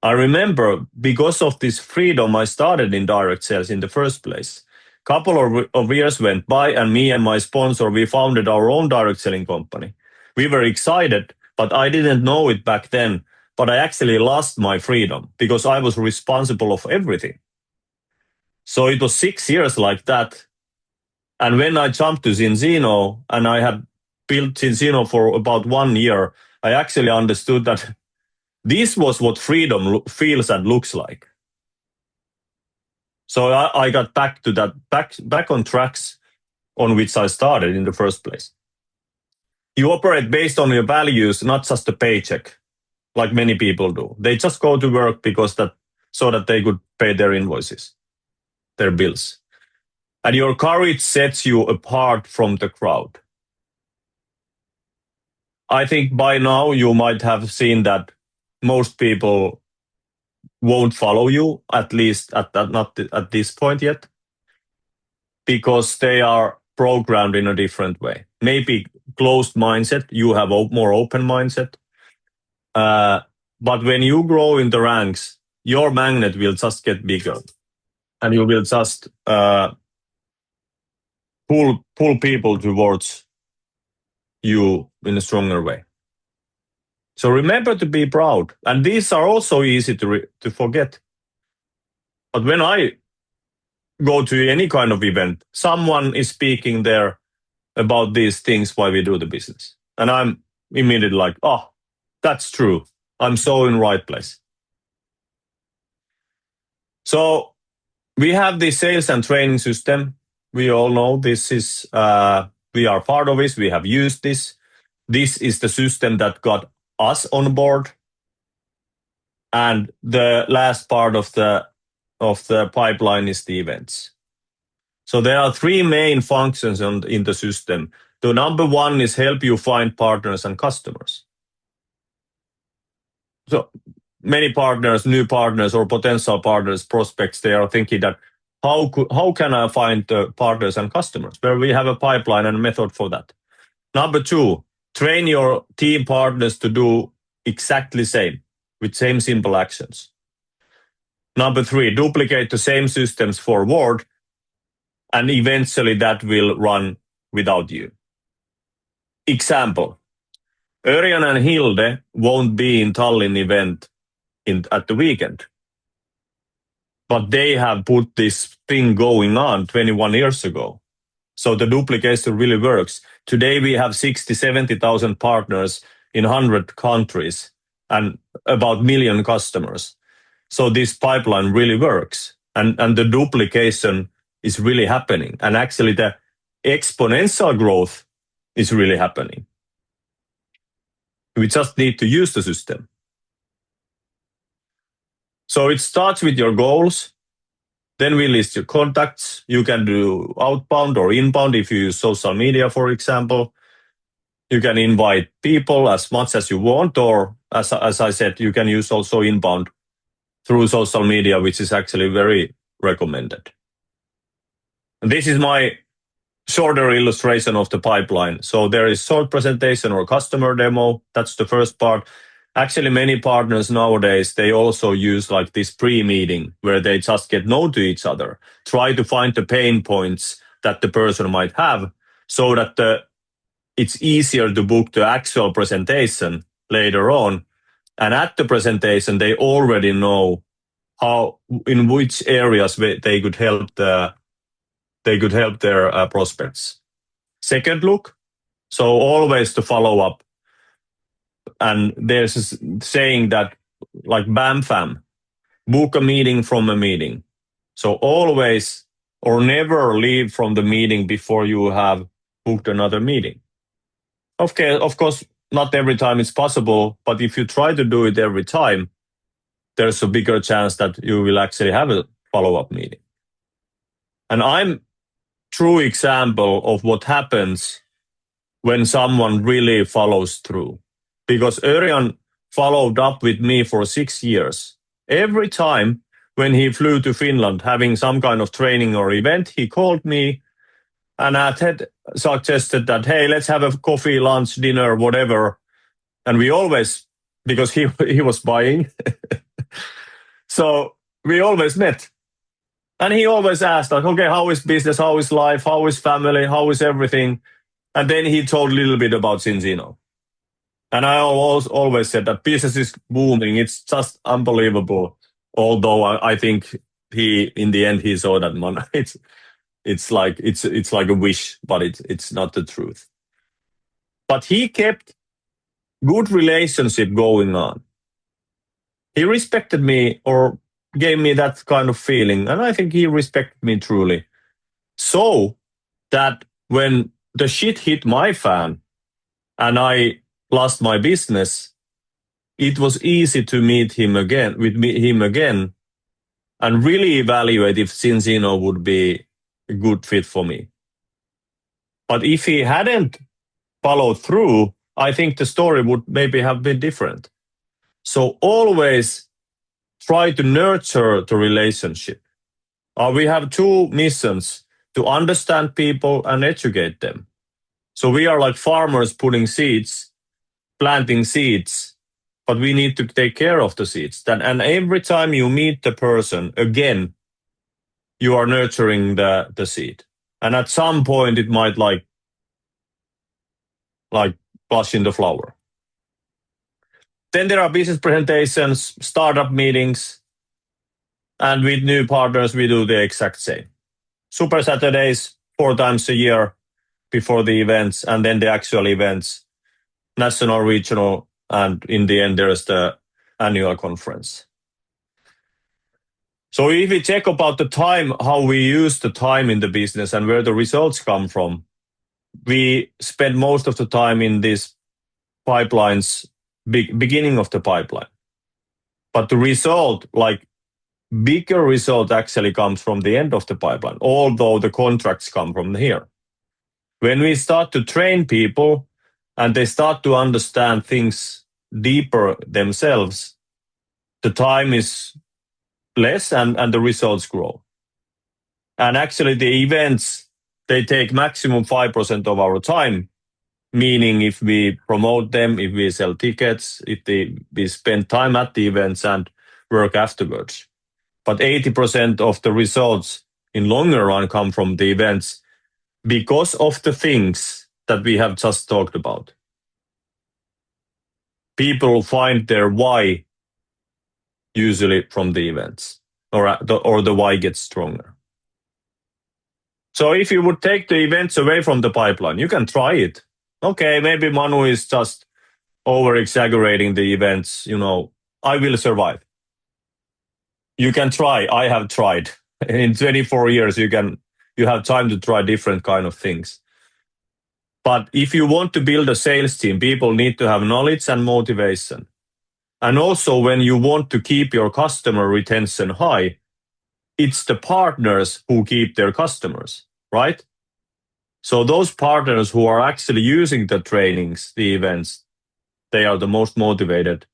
I remember because of this freedom, I started in direct sales in the first place. Couple of years went by and me and my sponsor, we founded our own direct selling company. We were excited, but I didn't know it back then. But I actually lost my freedom because I was responsible of everything. So it was 6 years like that. And when I jumped to Zinzino and I had built Zinzino for about 1 year, I actually understood that this was what freedom feels and looks like. So I got back to that, back on tracks on which I started in the first place. You operate based on your values, not just a paycheck, like many people do. They just go to work because so that they could pay their invoices, their bills. And your courage sets you apart from the crowd. I think by now you might have seen that most people won't follow you, at least not at this point yet, because they are programmed in a different way. Maybe closed mindset, you have a more open mindset. But when you grow in the ranks, your magnet will just get bigger, and you will just pull people towards you in a stronger way. So remember to be proud. And these are also easy to forget. But when I go to any kind of event, someone is speaking there about these things why we do the business. And I'm immediately like, oh, that's true. I'm so in the right place. So we have the sales and training system. We all know this is, we are part of this. We have used this. This is the system that got us on board. And the last part of the pipeline is the events. So there are 3 main functions in the system. The number 1 is help you find partners and customers. So many partners, new partners or potential partners, prospects, they are thinking that how can I find partners and customers? Well, we have a pipeline and a method for that. Number 2, train your team partners to do exactly same with same simple actions. Number 3, duplicate the same systems forward, and eventually that will run without you. Example, Örjan and Hilde won't be in Tallinn event at the weekend. But they have put this thing going on 21 years ago. So the duplication really works. Today we have 60,000-70,000 partners in 100 countries and about 1 million customers. So this pipeline really works. And the duplication is really happening. And actually the exponential growth is really happening. We just need to use the system. So it starts with your goals. Then we list your contacts. You can do outbound or inbound if you use social media, for example. You can invite people as much as you want, or as I said, you can use also inbound through social media, which is actually very recommended. And this is my shorter illustration of the pipeline. So there is short presentation or customer demo. That's the first part. Actually, many partners nowadays, they also use like this pre-meeting where they just get known to each other, try to find the pain points that the person might have so that it's easier to book the actual presentation later on. And at the presentation, they already know in which areas they could help their prospects. Second look, so always to follow up. And there's a saying that like BAM FAM, book a meeting from a meeting. So always or never leave from the meeting before you have booked another meeting. Okay, of course, not every time it's possible, but if you try to do it every time, there's a bigger chance that you will actually have a follow-up meeting. And I'm true example of what happens when someone really follows through. Because Örjan followed up with me for 6 years, Every time when he flew to Finland having some kind of training or event, he called me and I had suggested that, hey, let's have a coffee, lunch, dinner, whatever. And we always, because he was buying, so we always met. And he always asked, like, okay, how is business? How is life? How is family? How is everything? And then he told a little bit about Zinzino. And I always said that business is booming. It's just unbelievable. Although I think in the end, he saw that money. It's like a wish, but it's not the truth. But he kept good relationship going on. He respected me or gave me that kind of feeling. And I think he respected me truly. So that when the shit hit my fan and I lost my business, it was easy to meet him again, and really evaluate if Zinzino would be a good fit for me. But if he hadn't followed through, I think the story would maybe have been different. So always try to nurture the relationship. We have two missions: to understand people and educate them. So we are like farmers putting seeds, planting seeds, but we need to take care of the seeds. And every time you meet the person again, you are nurturing the seed. And at some point it might like blush in the flower. Then there are business presentations, startup meetings, and with new partners, we do the exact same. Super Saturdays, 4 times a year before the events, and then the actual events, national, regional, and in the end, there's the annual conference. So if we check about the time, how we use the time in the business and where the results come from, we spend most of the time in these pipelines, beginning of the pipeline. But the result, like bigger result actually comes from the end of the pipeline, although the contracts come from here. When we start to train people and they start to understand things deeper themselves, the time is less and the results grow. And actually the events, they take maximum 5% of our time, meaning if we promote them, if we sell tickets, we spend time at the events and work afterwards. But 80% of the results in longer run come from the events because of the things that we have just talked about. People find their why usually from the events, or the why gets stronger. So if you would take the events away from the pipeline, you can try it. Okay, maybe Manu is just over-exaggerating the events. I will survive. You can try. I have tried. In 24 years, you have time to try different kind of things. But if you want to build a sales team, people need to have knowledge and motivation. And also when you want to keep your customer retention high, it's the partners who keep their customers, right? So those partners who are actually using the trainings, the events, they are the most motivated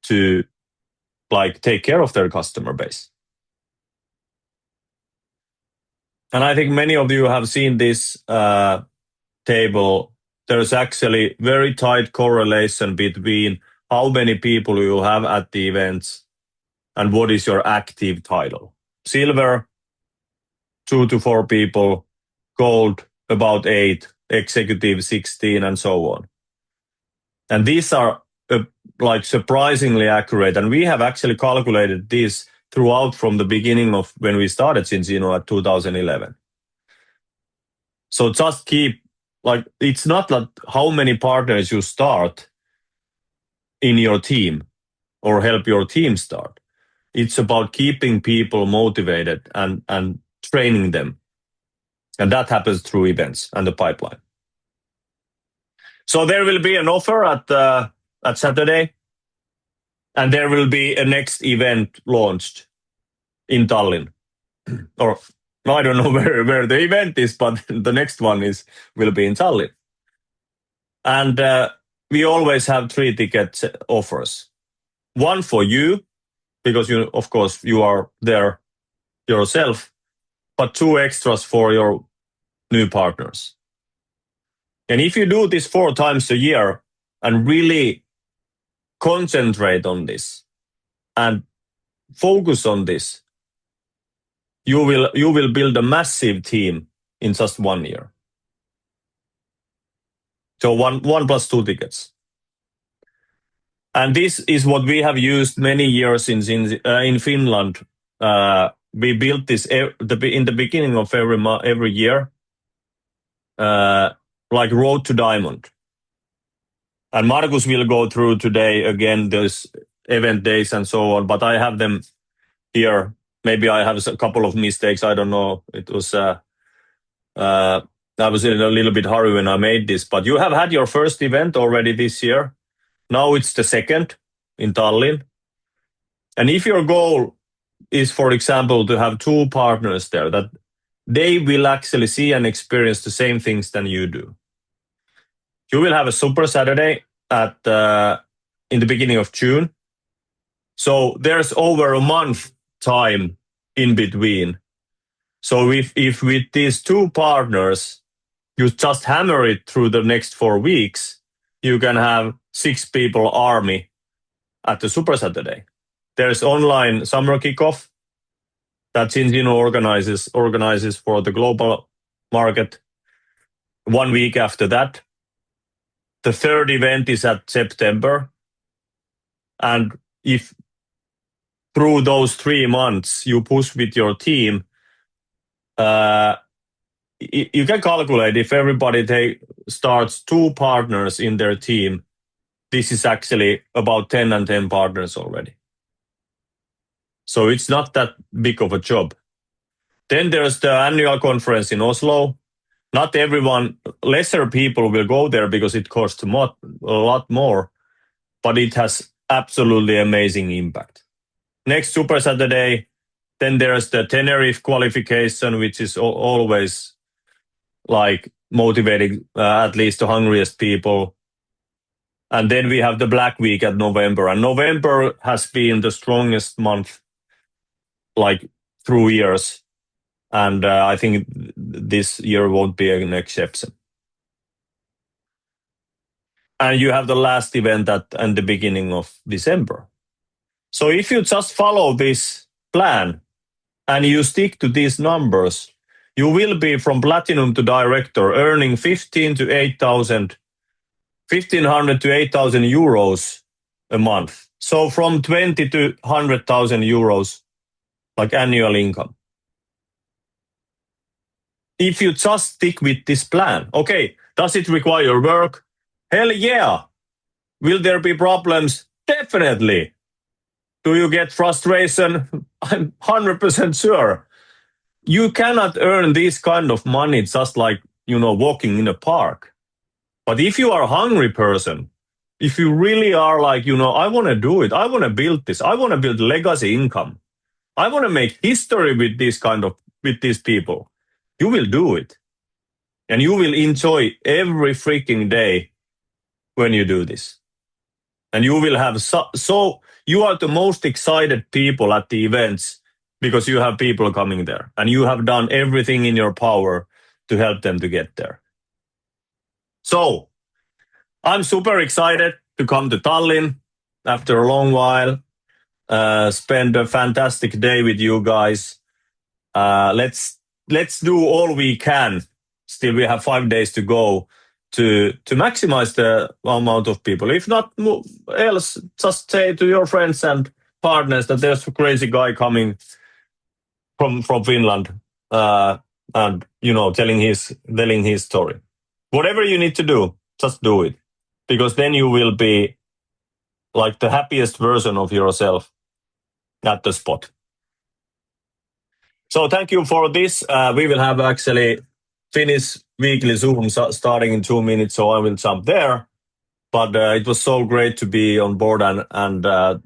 to take care of their customer base. And I think many of you have seen this table. There's actually very tight correlation between how many people you have at the events and what is your active title. Silver, 2 to 4 people. Gold, about 8. Executive, 16, and so on. And these are surprisingly accurate. And we have actually calculated this throughout from the beginning of when we started Zinzino at 2011. So just keep, it's not like how many partners you start in your team or help your team start. It's about keeping people motivated and training them. And that happens through events and the pipeline. So there will be an offer at Saturday, and there will be a next event launched in Tallinn. Or I don't know where the event is, but the next one will be in Tallinn. And we always have 3 ticket offers. One for you because of course you are there yourself, but 2 extras for your new partners. And if you do this 4 times a year and really concentrate on this and focus on this, you will build a massive team in just 1 year. So 1 plus 2 tickets. And this is what we have used many years in Finland. We built this in the beginning of every year, like Road to Diamond. And Markus will go through today again those event days and so on, but I have them here. Maybe I have a couple of mistakes. I don't know. It was I was in a little bit hurry when I made this, but you have had your first event already this year. Now it's the second in Tallinn. And if your goal is, for example, to have 2 partners there, that they will actually see and experience the same things than you do. You will have a Super Saturday in the beginning of June. So there's over a month time in between. So if with these 2 partners, you just hammer it through the next 4 weeks, you can have 6 people army at the Super Saturday. There's online summer kickoff that Zinzino organizes for the global market 1 week after that. The 3rd event is at September. And if through those 3 months you push with your team, you can calculate if everybody starts 2 partners in their team, this is actually about 10 and 10 partners already. So it's not that big of a job. Then there's the annual conference in Oslo. Not everyone, lesser people will go there because it costs a lot more, but it has absolutely amazing impact. Next Super Saturday, then there's the Tenerife qualification, which is always like motivating at least the hungriest people. And then we have the Black Week at November. And November has been the strongest month like through years. And I think this year won't be an exception. And you have the last event at the beginning of December. So if you just follow this plan and you stick to these numbers, you will be from platinum to director earning 1,500 to 8,000 euros a month. So from 20 to 100,000 euros like annual income. If you just stick with this plan, okay, does it require work? Hell yeah. Will there be problems? Definitely. Do you get frustration? I'm 100% sure. You cannot earn this kind of money just like, walking in a park. But if you are a hungry person, if you really are like, I want to do it, I want to build this, I want to build legacy income, I want to make history with these people, you will do it. And you will enjoy every freaking day when you do this. And you will have so you are the most excited people at the events because you have people coming there and you have done everything in your power to help them to get there. So I'm super excited to come to Tallinn after a long while, spend a fantastic day with you guys. Let's do all we can. Still, we have 5 days to go to maximize the amount of people. If not else, just say to your friends and partners that there's a crazy guy coming from Finland, and telling his story. Whatever you need to do, just do it, because then you will be like the happiest version of yourself at the spot. So thank you for this. We will have actually Finnish weekly Zoom starting in 2 minutes, so I will jump there. But it was so great to be on board, and the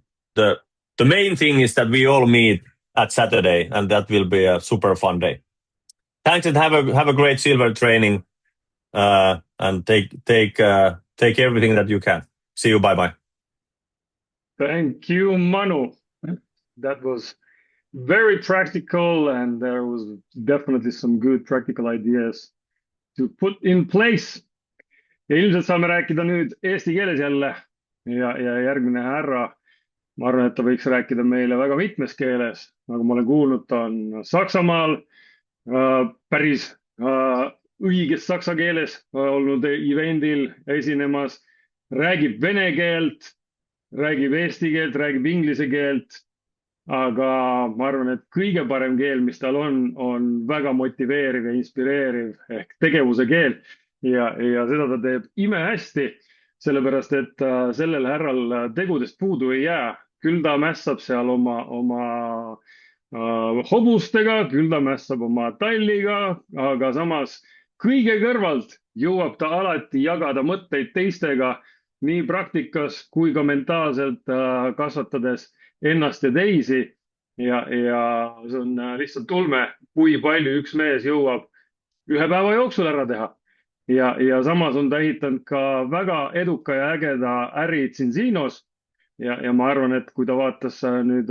main thing is that we all meet at Saturday, and that will be a super fun day. Thanks, and have a great silver training, and take everything that you can. See you. Bye. Thank you, Manu. that was very practical and there was definitely some good practical ideas to put in place. Ja ilmselt saame rääkida nüüd eesti keeles jälle ja järgmine härra, ma arvan, et ta võiks rääkida meile väga mitmes keeles. Nagu ma olen kuulnud, ta on Saksamaal päris õiges saksa keeles olnud evendil esinemas, räägib vene keelt, räägib eesti keelt, räägib inglise keelt, aga ma arvan, et kõige parem keel, mis tal on väga motiveeriv ja inspireeriv ehk tegevuse keel ja seda ta teeb imehästi, sellepärast et sellel härral tegudest puudu ei jää. Küll ta mässab seal oma hobustega, küll ta mässab oma talliga, aga samas kõige kõrvalt jõuab ta alati jagada mõtteid teistega nii praktikas kui ka mentaalselt kasvatades ennast ja teisi ja see on lihtsalt ulme, kui palju üks mees jõuab ühe päeva jooksul ära teha. Ja samas on ta ehitanud ka väga eduka ja ägeda äri Zinzinos ja ma arvan, et kui ta vaatas nüüd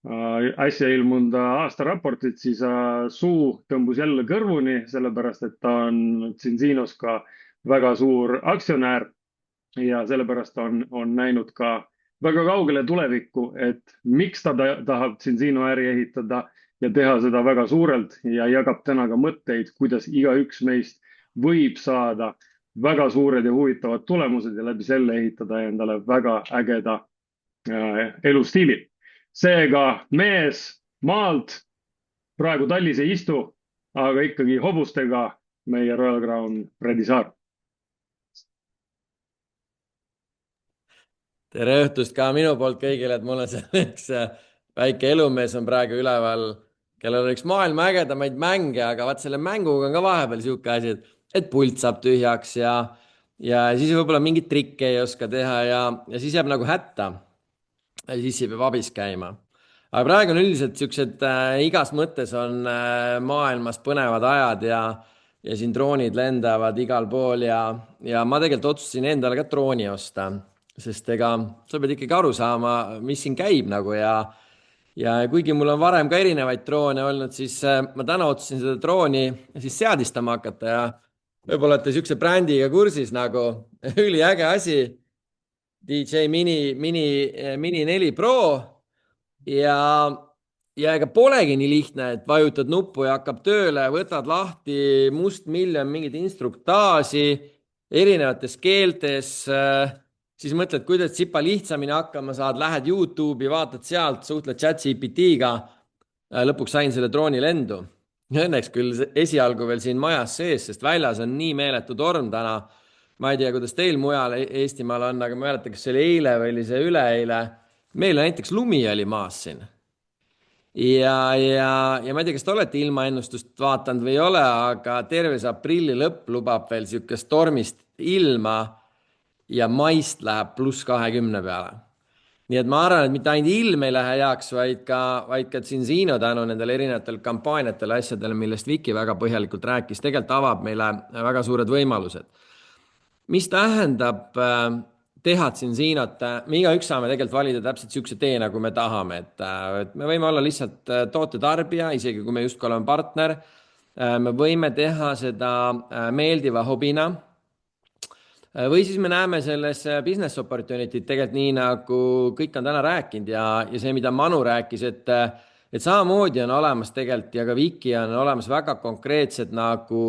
äsja ilmunud aastaraportit, siis suu tõmbus jälle kõrvuni, sellepärast et ta on Zinzinos ka väga suur aktsionär ja sellepärast on näinud ka väga kaugele tulevikku, et miks ta tahab Zinzino äri ehitada ja teha seda väga suurelt ja jagab täna ka mõtteid, kuidas igaüks meist võib saada väga suured ja huvitavad tulemused ja läbi selle ehitada endale väga ägeda elustiili. Seega mees maalt praegu tallis ei istu, aga ikkagi hobustega meie Royal Crown Freddy Saar. Tere õhtust ka minu poolt kõigile, et mul on see üks väike elumees on praegu üleval, kellel on üks maailma ägedamaid mänge, aga vaat selle mänguga on ka vahepeal siuke asi, et pult saab tühjaks ja siis võib-olla mingit trikke ei oska teha ja siis jääb nagu hätta. Ja siis peab abis käima. Aga praegu on üldiselt siuksed igas mõttes on maailmas põnevad ajad ja siin droonid lendavad igal pool ja ma tegelikult otsustasin endale ka drooni osta. Sest ega sa pead ikkagi aru saama, mis siin käib nagu ja kuigi mul on varem ka erinevaid droone olnud, siis ma täna otsusin seda drooni siis seadistama hakata ja võib-olla olete siukse brändiga kursis nagu üliäge asi DJI Mini 4 Pro ja ega polegi nii lihtne, et vajutad nuppu ja hakkab tööle, võtad lahti must miljon mingit instruktaaži erinevates keeltes, siis mõtled, kuidas sipa lihtsamini hakkama saad, lähed YouTube'i, vaatad sealt, suhtled ChatGPT-ga. Lõpuks sain selle drooni lendu. Õnneks küll esialgu veel siin majas sees, sest väljas on nii meeletu torm täna. Ma ei tea, kuidas teil mujal Eestimaal on, aga ma mäletan, kas see oli eile või oli see üleeile. Meil näiteks lumi oli maas siin. Ja ma ei tea, kas te olete ilmaennustust vaatanud või ei ole, aga terves aprilli lõpp lubab veel siukest tormist ilma ja maist läheb +20 peale. Nii et ma arvan, et mitte ainult ilm ei lähe heaks, vaid ka Zinzino tänu nendele erinevatele kampaaniatele asjadele, millest Viki väga põhjalikult rääkis, tegelikult avab meile väga suured võimalused. Mis tähendab teha Zinzinot? Me igaüks saame tegelikult valida täpselt siukse tee, nagu me tahame. Et me võime olla lihtsalt tootetarbija, isegi kui me justkui oleme partner. Me võime teha seda meeldiva hobina. Või siis me näeme selles business opportunity tegelikult nii, nagu kõik on täna rääkinud ja see, mida Manu rääkis, et samamoodi on olemas tegelikult ja ka Viki on olemas väga konkreetsed nagu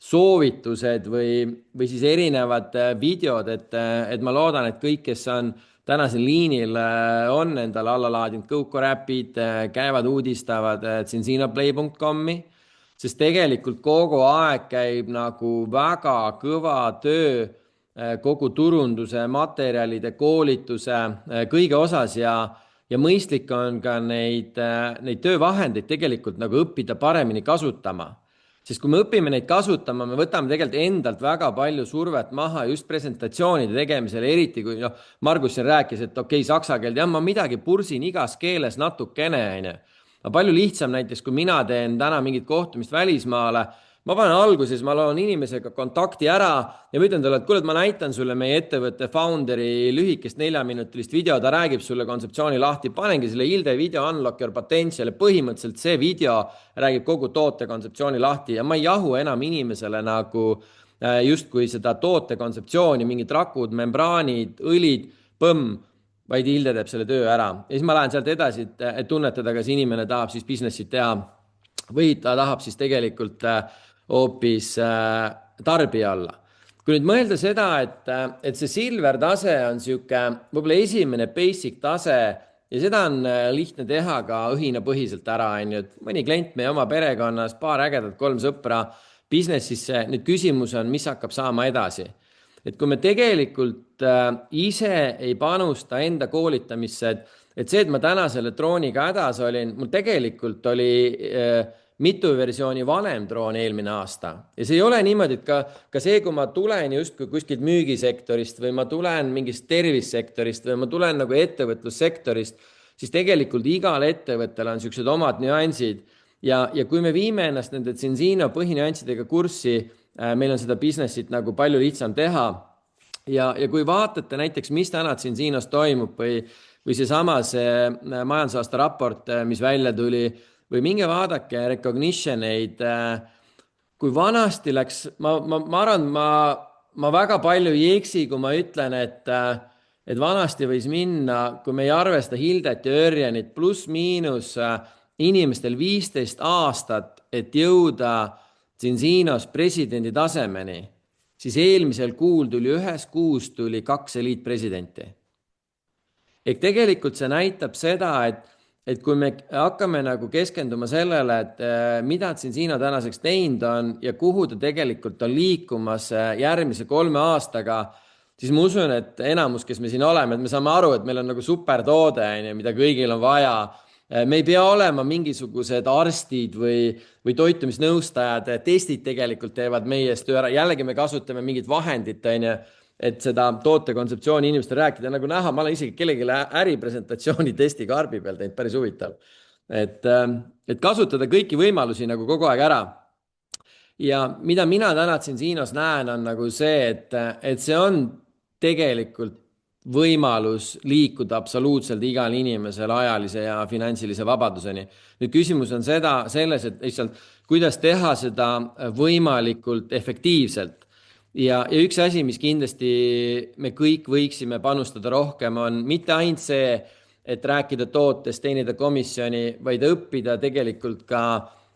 soovitused või siis erinevad videod, et ma loodan, et kõik, kes on tänasel liinil, on endale alla laadinud GoCoRapid, käivad uudistavad zinzinoplay.com-i, sest tegelikult kogu aeg käib nagu väga kõva töö kogu turunduse, materjalide, koolituse, kõige osas ja mõistlik on ka neid töövahendeid tegelikult nagu õppida paremini kasutama. Sest kui me õpime neid kasutama, me võtame tegelikult endalt väga palju survet maha just presentatsioonide tegemisel, eriti kui Margus siin rääkis, et okei, saksa keel, ma midagi pursin igas keeles natukene. Palju lihtsam näiteks, kui mina teen täna mingit kohtumist välismaale, ma panen alguses, ma loon inimesega kontakti ära ja ma ütlen talle, et kuule, et ma näitan sulle meie ettevõtte founderi lühikest 4-minutilist video, ta räägib sulle kontseptsiooni lahti, panengi selle Hilde video Unlock Your Potential ja põhimõtteliselt see video räägib kogu toote kontseptsiooni lahti ja ma ei jahu enam inimesele nagu justkui seda toote kontseptsiooni, mingid rakud, membraanid, õlid, põmm, vaid Hilde teeb selle töö ära. Ja siis ma lähen sealt edasi, et tunnetada, kas inimene tahab siis businessit teha või ta tahab siis tegelikult hoopis tarbija olla. Kui nüüd mõelda seda, et see silver tase on siuke võib-olla esimene basic tase ja seda on lihtne teha ka õhinapõhiselt ära, et mõni klient meie oma perekonnas, paar ägedat, 3 sõpra businessisse, nüüd küsimus on, mis hakkab saama edasi. Et kui me tegelikult ise ei panusta enda koolitamisse, et see, et ma täna selle drooniga hädas olin, mul tegelikult oli mitu versiooni vanem droon eelmine aasta. Ja see ei ole niimoodi, et ka see, kui ma tulen justkui kuskilt müügisektorist või ma tulen mingist tervissektorist või ma tulen nagu ettevõtlussektorist, siis tegelikult igal ettevõttel on sellised omad nüansid. Ja kui me viime ennast nende Zinzino põhinüanssidega kurssi, meil on seda businessit nagu palju lihtsam teha. Ja kui vaatate näiteks, mis täna Zinzinos toimub või seesama majandusaasta raport, mis välja tuli, või minge vaadake recognitioneid, kui vanasti läks, ma arvan, ma väga palju ei eksi, kui ma ütlen, et vanasti võis minna, kui me ei arvesta Hildet ja Örjanit, pluss miinus inimestel 15 aastat, et jõuda Zinzinos presidendi tasemeni, siis eelmisel kuul tuli 1 kuus tuli 2 eliitpresidenti. Ehk tegelikult see näitab seda, et kui me hakkame nagu keskenduma sellele, et mida Zinzino tänaseks teinud on ja kuhu ta tegelikult on liikumas järgmise 3 aastaga, siis ma usun, et enamus, kes me siin oleme, et me saame aru, et meil on nagu supertoode, mida kõigil on vaja. Me ei pea olema mingisugused arstid või toitumisnõustajad, testid tegelikult teevad meie eest töö ära. Jällegi me kasutame mingit vahendit, et seda toote kontseptsiooni inimestele rääkida. Nagu näha, ma olen isegi kellegi äripresentatsiooni testi karbi peal teinud, päris huvitav. Et kasutada kõiki võimalusi nagu kogu aeg ära. Ja mida mina täna Zinzinos näen on nagu see, et see on tegelikult võimalus liikuda absoluutselt igal inimesel ajalise ja finantsilise vabaduseni. Nüüd küsimus on selles, et lihtsalt kuidas teha seda võimalikult efektiivselt. Ja üks asi, mis kindlasti me kõik võiksime panustada rohkem, on mitte ainult see, et rääkida tootest, teenida komisjoni, vaid õppida tegelikult ka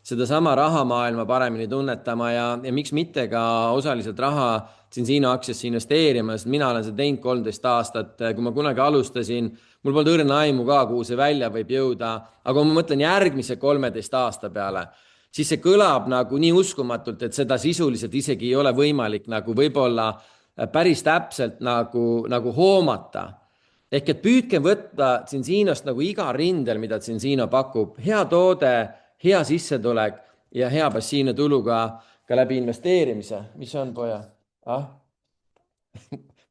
sedasama rahamaailma paremini tunnetama ja miks mitte ka osaliselt raha Zinzino aktsiasse investeerima, sest mina olen seda teinud 13 aastat, kui ma kunagi alustasin, mul polnud õrna aimu ka, kuhu see välja võib jõuda, aga kui ma mõtlen järgmise 13 aasta peale, siis see kõlab nagu nii uskumatult, et seda sisuliselt isegi ei ole võimalik nagu võib-olla päris täpselt nagu hoomata. Ehk et püüdke võtta Zinzinost nagu iga rindel, mida Zinzino pakub, hea toode, hea sissetulek ja hea passiivne tulu ka läbi investeerimise. Mis on, poja?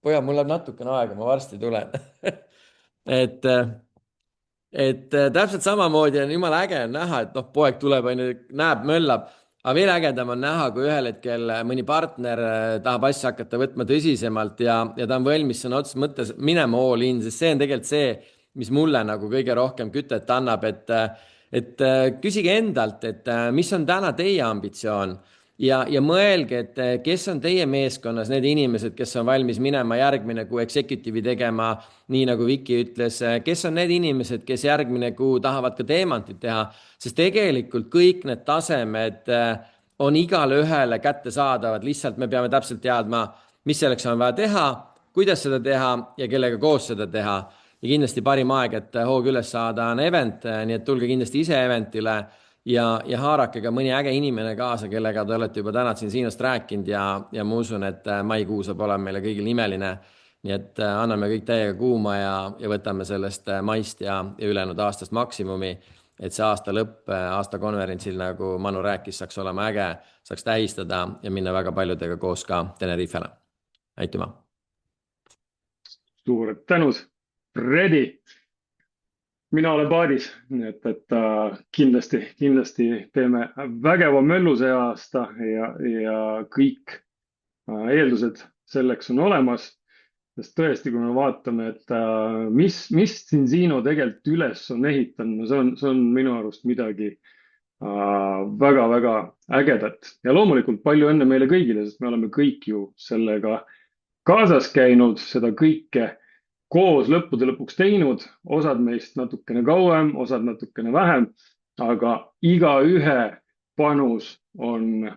Poja, mul läheb natukene aega, ma varsti tulen. et täpselt samamoodi on jumala äge näha, et poeg tuleb, näeb, möllab, aga veel ägedam on näha, kui ühel hetkel mõni partner tahab asja hakata võtma tõsisemalt ja ta on valmis sõna otseses mõttes minema all in, sest see on tegelikult see, mis mulle nagu kõige rohkem kütet annab, et küsige endalt, et mis on täna teie ambitsioon ja mõelge, et kes on teie meeskonnas need inimesed, kes on valmis minema järgmine kuu executive'i tegema, nii nagu Viki ütles, kes on need inimesed, kes järgmine kuu tahavad ka teemantit teha, sest tegelikult kõik need tasemed on igale ühele kättesaadavad, lihtsalt me peame täpselt teadma, mis selleks on vaja teha, kuidas seda teha ja kellega koos seda teha. Ja kindlasti parim aeg, et hoog üles saada on event, nii et tulge kindlasti ise eventile ja haarake ka mõni äge inimene kaasa, kellega te olete juba täna Zinzinost rääkinud ja ma usun, et maikuu saab olema meile kõigil imeline. Nii et anname kõik täiega kuuma ja võtame sellest maist ja ülejäänud aastast maksimumi, et see aasta lõpp, aasta konverentsil, nagu Manu rääkis, saaks olema äge, saaks tähistada ja minna väga paljudega koos ka Tenerifele. Aitüma! Suured tänud! Ready! mina olen paadis, nii et kindlasti teeme vägeva möllu see aasta ja kõik eeldused selleks on olemas. Sest tõesti, kui me vaatame, et mis Cinsino tegelikult üles on ehitanud, no see on minu arust midagi väga-väga ägedat. Ja loomulikult palju õnne meile kõigile, sest me oleme kõik ju sellega kaasas käinud, seda kõike koos lõppude lõpuks teinud, osad meist natukene kauem, osad natukene vähem, aga igaühe panus on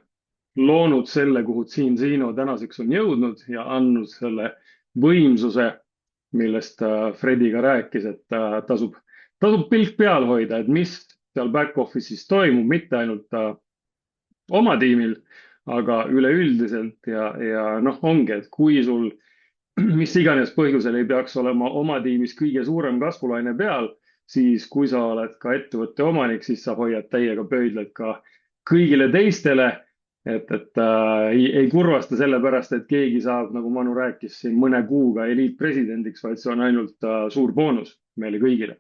loonud selle, kuhu Cinsino tänaseks on jõudnud ja andnud selle võimsuse, millest Fredi ka rääkis, et tasub pilk peal hoida, et mis seal back office'is toimub, mitte ainult oma tiimil, aga üleüldiselt ja noh, ongi, et kui sul mis iganes põhjusel ei peaks olema oma tiimis kõige suurem kasvulaine peal, siis kui sa oled ka ettevõtte omanik, siis sa hoiad täiega pöidlad ka kõigile teistele, et ei kurvasta sellepärast, et keegi saab, nagu Manu rääkis siin, mõne kuuga eliitpresidendiks, vaid see on ainult suur boonus meile kõigile.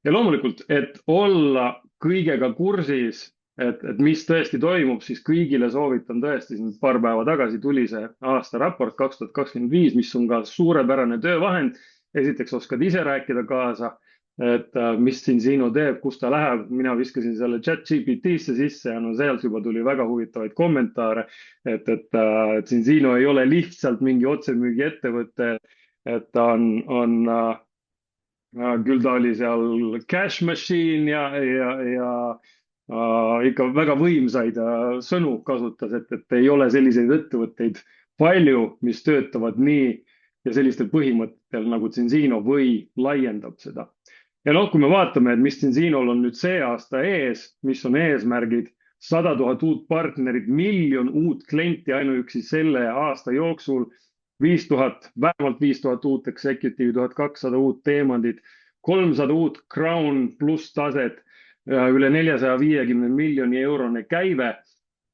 Ja loomulikult, et olla kõigega kursis, et mis tõesti toimub, siis kõigile soovitan tõesti, siin paar päeva tagasi tuli see aastaraport 2025, mis on ka suurepärane töövahend. Esiteks oskad ise rääkida kaasa, et mis Cinsino teeb, kus ta läheb. Mina viskasin selle ChatGPT-sse sisse ja no sealt juba tuli väga huvitavaid kommentaare, et Cinsino ei ole lihtsalt mingi otsemüügi ettevõte, et ta on küll ta oli seal cash machine ja ikka väga võimsaid sõnu kasutas, et ei ole selliseid ettevõtteid palju, mis töötavad nii ja sellistel põhimõtetel nagu Cinsino või laiendab seda. Ja noh, kui me vaatame, et mis Cinsinol on nüüd see aasta ees, mis on eesmärgid, 100 000 uut partnerit, 1 miljon uut klienti ainuüksi selle aasta jooksul, 5000, vähemalt 5000 uut executive, 1200 uut teemandit, 300 uut Crown pluss taset, üle 450 miljoni eurone käive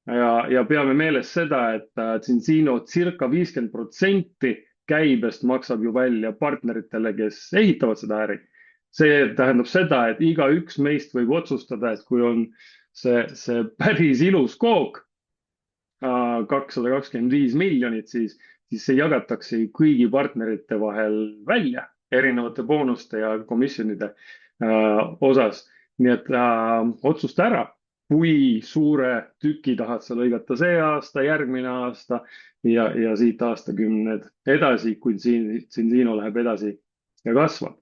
ja peame meeles seda, et Cinsino circa 50% käibest maksab ju välja partneritele, kes ehitavad seda äri. See tähendab seda, et igaüks meist võib otsustada, et kui on see päris ilus kook, 225 miljonit, siis see jagatakse kõigi partnerite vahel välja erinevate boonuste ja komisjonide osas. Nii et otsusta ära, kui suure tüki tahad sa lõigata see aasta, järgmine aasta ja siit aastakümned edasi, kui Cinsino läheb edasi ja kasvab.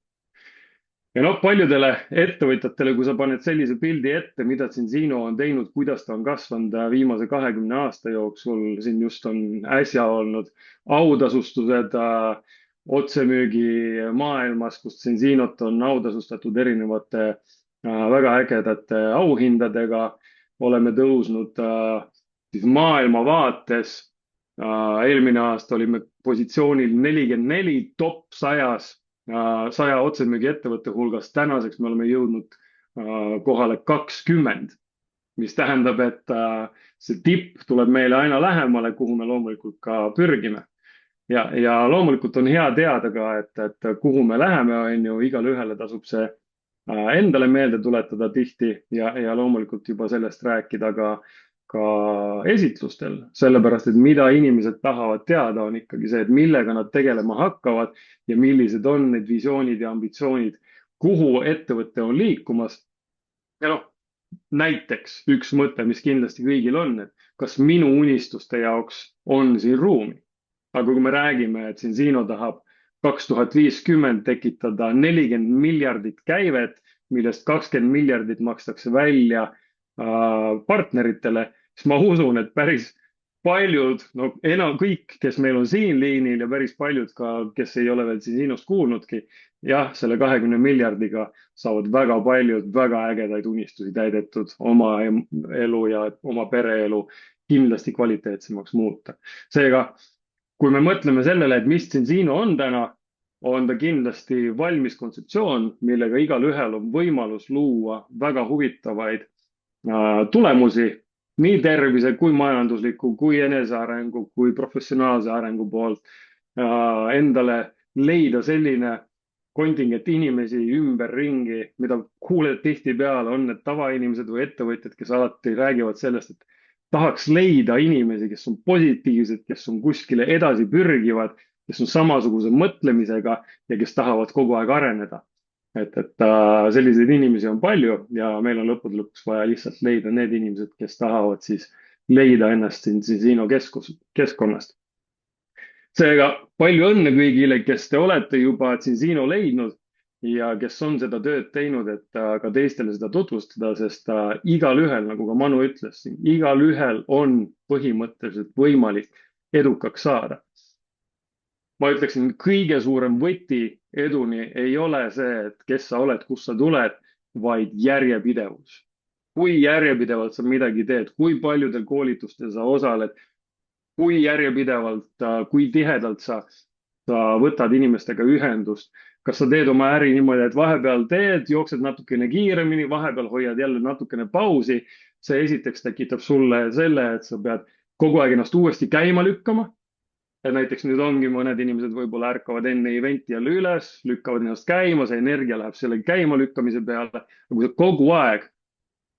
Ja noh, paljudele ettevõtjatele, kui sa paned sellise pildi ette, mida Cinsino on teinud, kuidas ta on kasvanud viimase 20 aasta jooksul, siin just on äsja olnud autasustused otsemüügi maailmas, kus Cinsinot on autasustatud erinevate väga ägedate auhindadega, oleme tõusnud maailma vaates. Eelmine aasta olime positsioonil 44 top 100 otsemüügi ettevõtte hulgas. Tänaseks me oleme jõudnud kohale 20, mis tähendab, et see tipp tuleb meile aina lähemale, kuhu me loomulikult ka pürgime. Ja loomulikult on hea teada ka, et kuhu me läheme, on ju, igale ühele tasub see endale meelde tuletada tihti ja loomulikult juba sellest rääkida ka esitlustel, sellepärast et mida inimesed tahavad teada, on ikkagi see, et millega nad tegelema hakkavad ja millised on need visioonid ja ambitsioonid, kuhu ettevõte on liikumas. Ja noh, näiteks üks mõte, mis kindlasti kõigil on, et kas minu unistuste jaoks on siin ruumi. Aga kui me räägime, et Cinsino tahab 2050 tekitada 40 miljardit käivet, millest 20 miljardit makstakse välja partneritele, siis ma usun, et päris paljud, no enam kõik, kes meil on siin liinil ja päris paljud ka, kes ei ole veel Cinsinost kuulnudki, jah, selle 20 miljardiga saavad väga paljud väga ägedaid unistusi täidetud oma elu ja oma pereelu kindlasti kvaliteetsemaks muuta. Seega, kui me mõtleme sellele, et mis Cinsino on täna, on ta kindlasti valmis kontseptsioon, millega igal ühel on võimalus luua väga huvitavaid tulemusi nii tervise kui majandusliku, kui enesearengu, kui professionaalse arengu poolt. Endale leida selline kontingent inimesi ümberringi, mida kuuled tihtipeale, on need tavainimesed või ettevõtjad, kes alati räägivad sellest, et tahaks leida inimesi, kes on positiivsed, kes on kuskile edasi pürgivad, kes on samasuguse mõtlemisega ja kes tahavad kogu aeg areneda. Selliseid inimesi on palju ja meil on lõppude lõpuks vaja lihtsalt leida need inimesed, kes tahavad siis leida ennast siin Zinzino keskkonnast. Seega palju õnne kõigile, kes te olete juba Zinzino leidnud ja kes on seda tööd teinud, et ka teistele seda tutvustada, sest igalühel, nagu ka Manu ütles, igalühel on põhimõtteliselt võimalik edukaks saada. Ma ütleksin, kõige suurem võti eduni ei ole see, et kes sa oled, kust sa tuled, vaid järjepidevus. Kui järjepidevalt sa midagi teed, kui paljudel koolitustel sa osaled, kui järjepidevalt, kui tihedalt sa võtad inimestega ühendust, kas sa teed oma äri niimoodi, et vahepeal jooksed natukene kiiremini, vahepeal hoiad jälle natukene pausi. See esiteks tekitab sulle selle, et sa pead kogu aeg ennast uuesti käima lükkama. Et näiteks nüüd ongi mõned inimesed võib-olla ärkavad enne eventi jälle üles, lükkavad ennast käima, see energia läheb selle käima lükkamise peale. Kui sa kogu aeg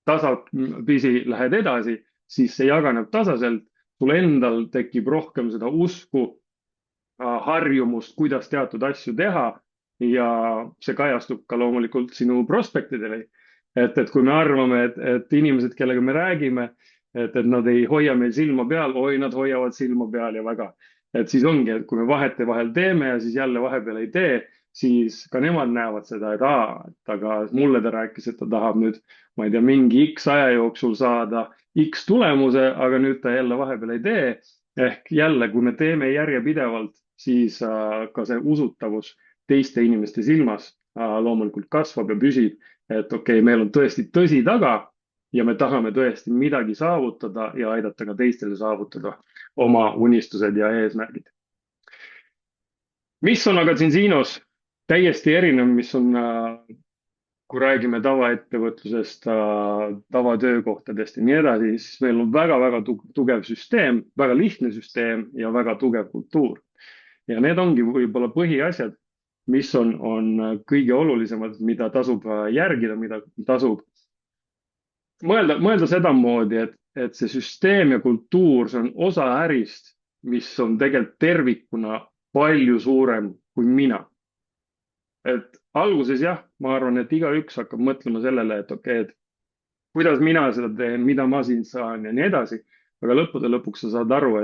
tasapisi lähed edasi, siis see jaganeb tasaselt. Sul endal tekib rohkem seda usku, harjumust, kuidas teatud asju teha ja see kajastub ka loomulikult sinu prospektidele. Et kui me arvame, et inimesed, kellega me räägime, et nad ei hoia meil silma peal, nad hoiavad silma peal ja väga. Et siis ongi, et kui me vahetevahel teeme ja siis jälle vahepeal ei tee, siis ka nemad näevad seda, et aga mulle ta rääkis, et ta tahab nüüd, ma ei tea, mingi X aja jooksul saada X tulemuse, aga nüüd ta jälle vahepeal ei tee. Ehk jälle, kui me teeme järjepidevalt, siis ka see usutavus teiste inimeste silmas loomulikult kasvab ja püsib, et okei, meil on tõesti tõsi taga ja me tahame tõesti midagi saavutada ja aidata ka teistele saavutada oma unistused ja eesmärgid. Mis on aga Zinzinos täiesti erinev, mis on, kui räägime tavaettevõtlusest, tavatöökohtadest ja nii edasi, siis meil on väga-väga tugev süsteem, väga lihtne süsteem ja väga tugev kultuur. Ja need ongi võib-olla põhiasjad, mis on kõige olulisemad, mida tasub järgida, mida tasub mõelda sedamoodi, et see süsteem ja kultuur, see on osa ärist, mis on tegelikult tervikuna palju suurem kui mina. Et alguses jah, ma arvan, et igaüks hakkab mõtlema sellele, et okei, et kuidas mina seda teen, mida ma siin saan ja nii edasi. Aga lõppude lõpuks sa saad aru,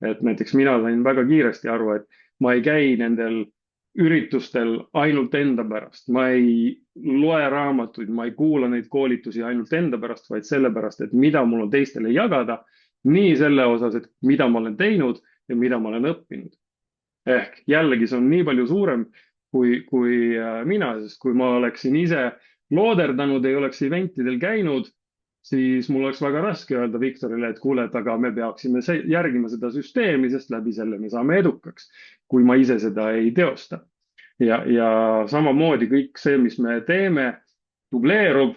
et näiteks mina sain väga kiiresti aru, et ma ei käi nendel üritustel ainult enda pärast. Ma ei loe raamatuid, ma ei kuula neid koolitusi ainult enda pärast, vaid sellepärast, et mida mul on teistele jagada, nii selle osas, et mida ma olen teinud ja mida ma olen õppinud. Ehk jällegi see on nii palju suurem kui mina, sest kui ma oleksin ise looderdanud, ei oleks eventidel käinud, siis mul oleks väga raske öelda Viktorile, et kuule, et aga me peaksime järgima seda süsteemi, sest läbi selle me saame edukaks, kui ma ise seda ei teosta. Ja samamoodi kõik see, mis me teeme, dubleerub,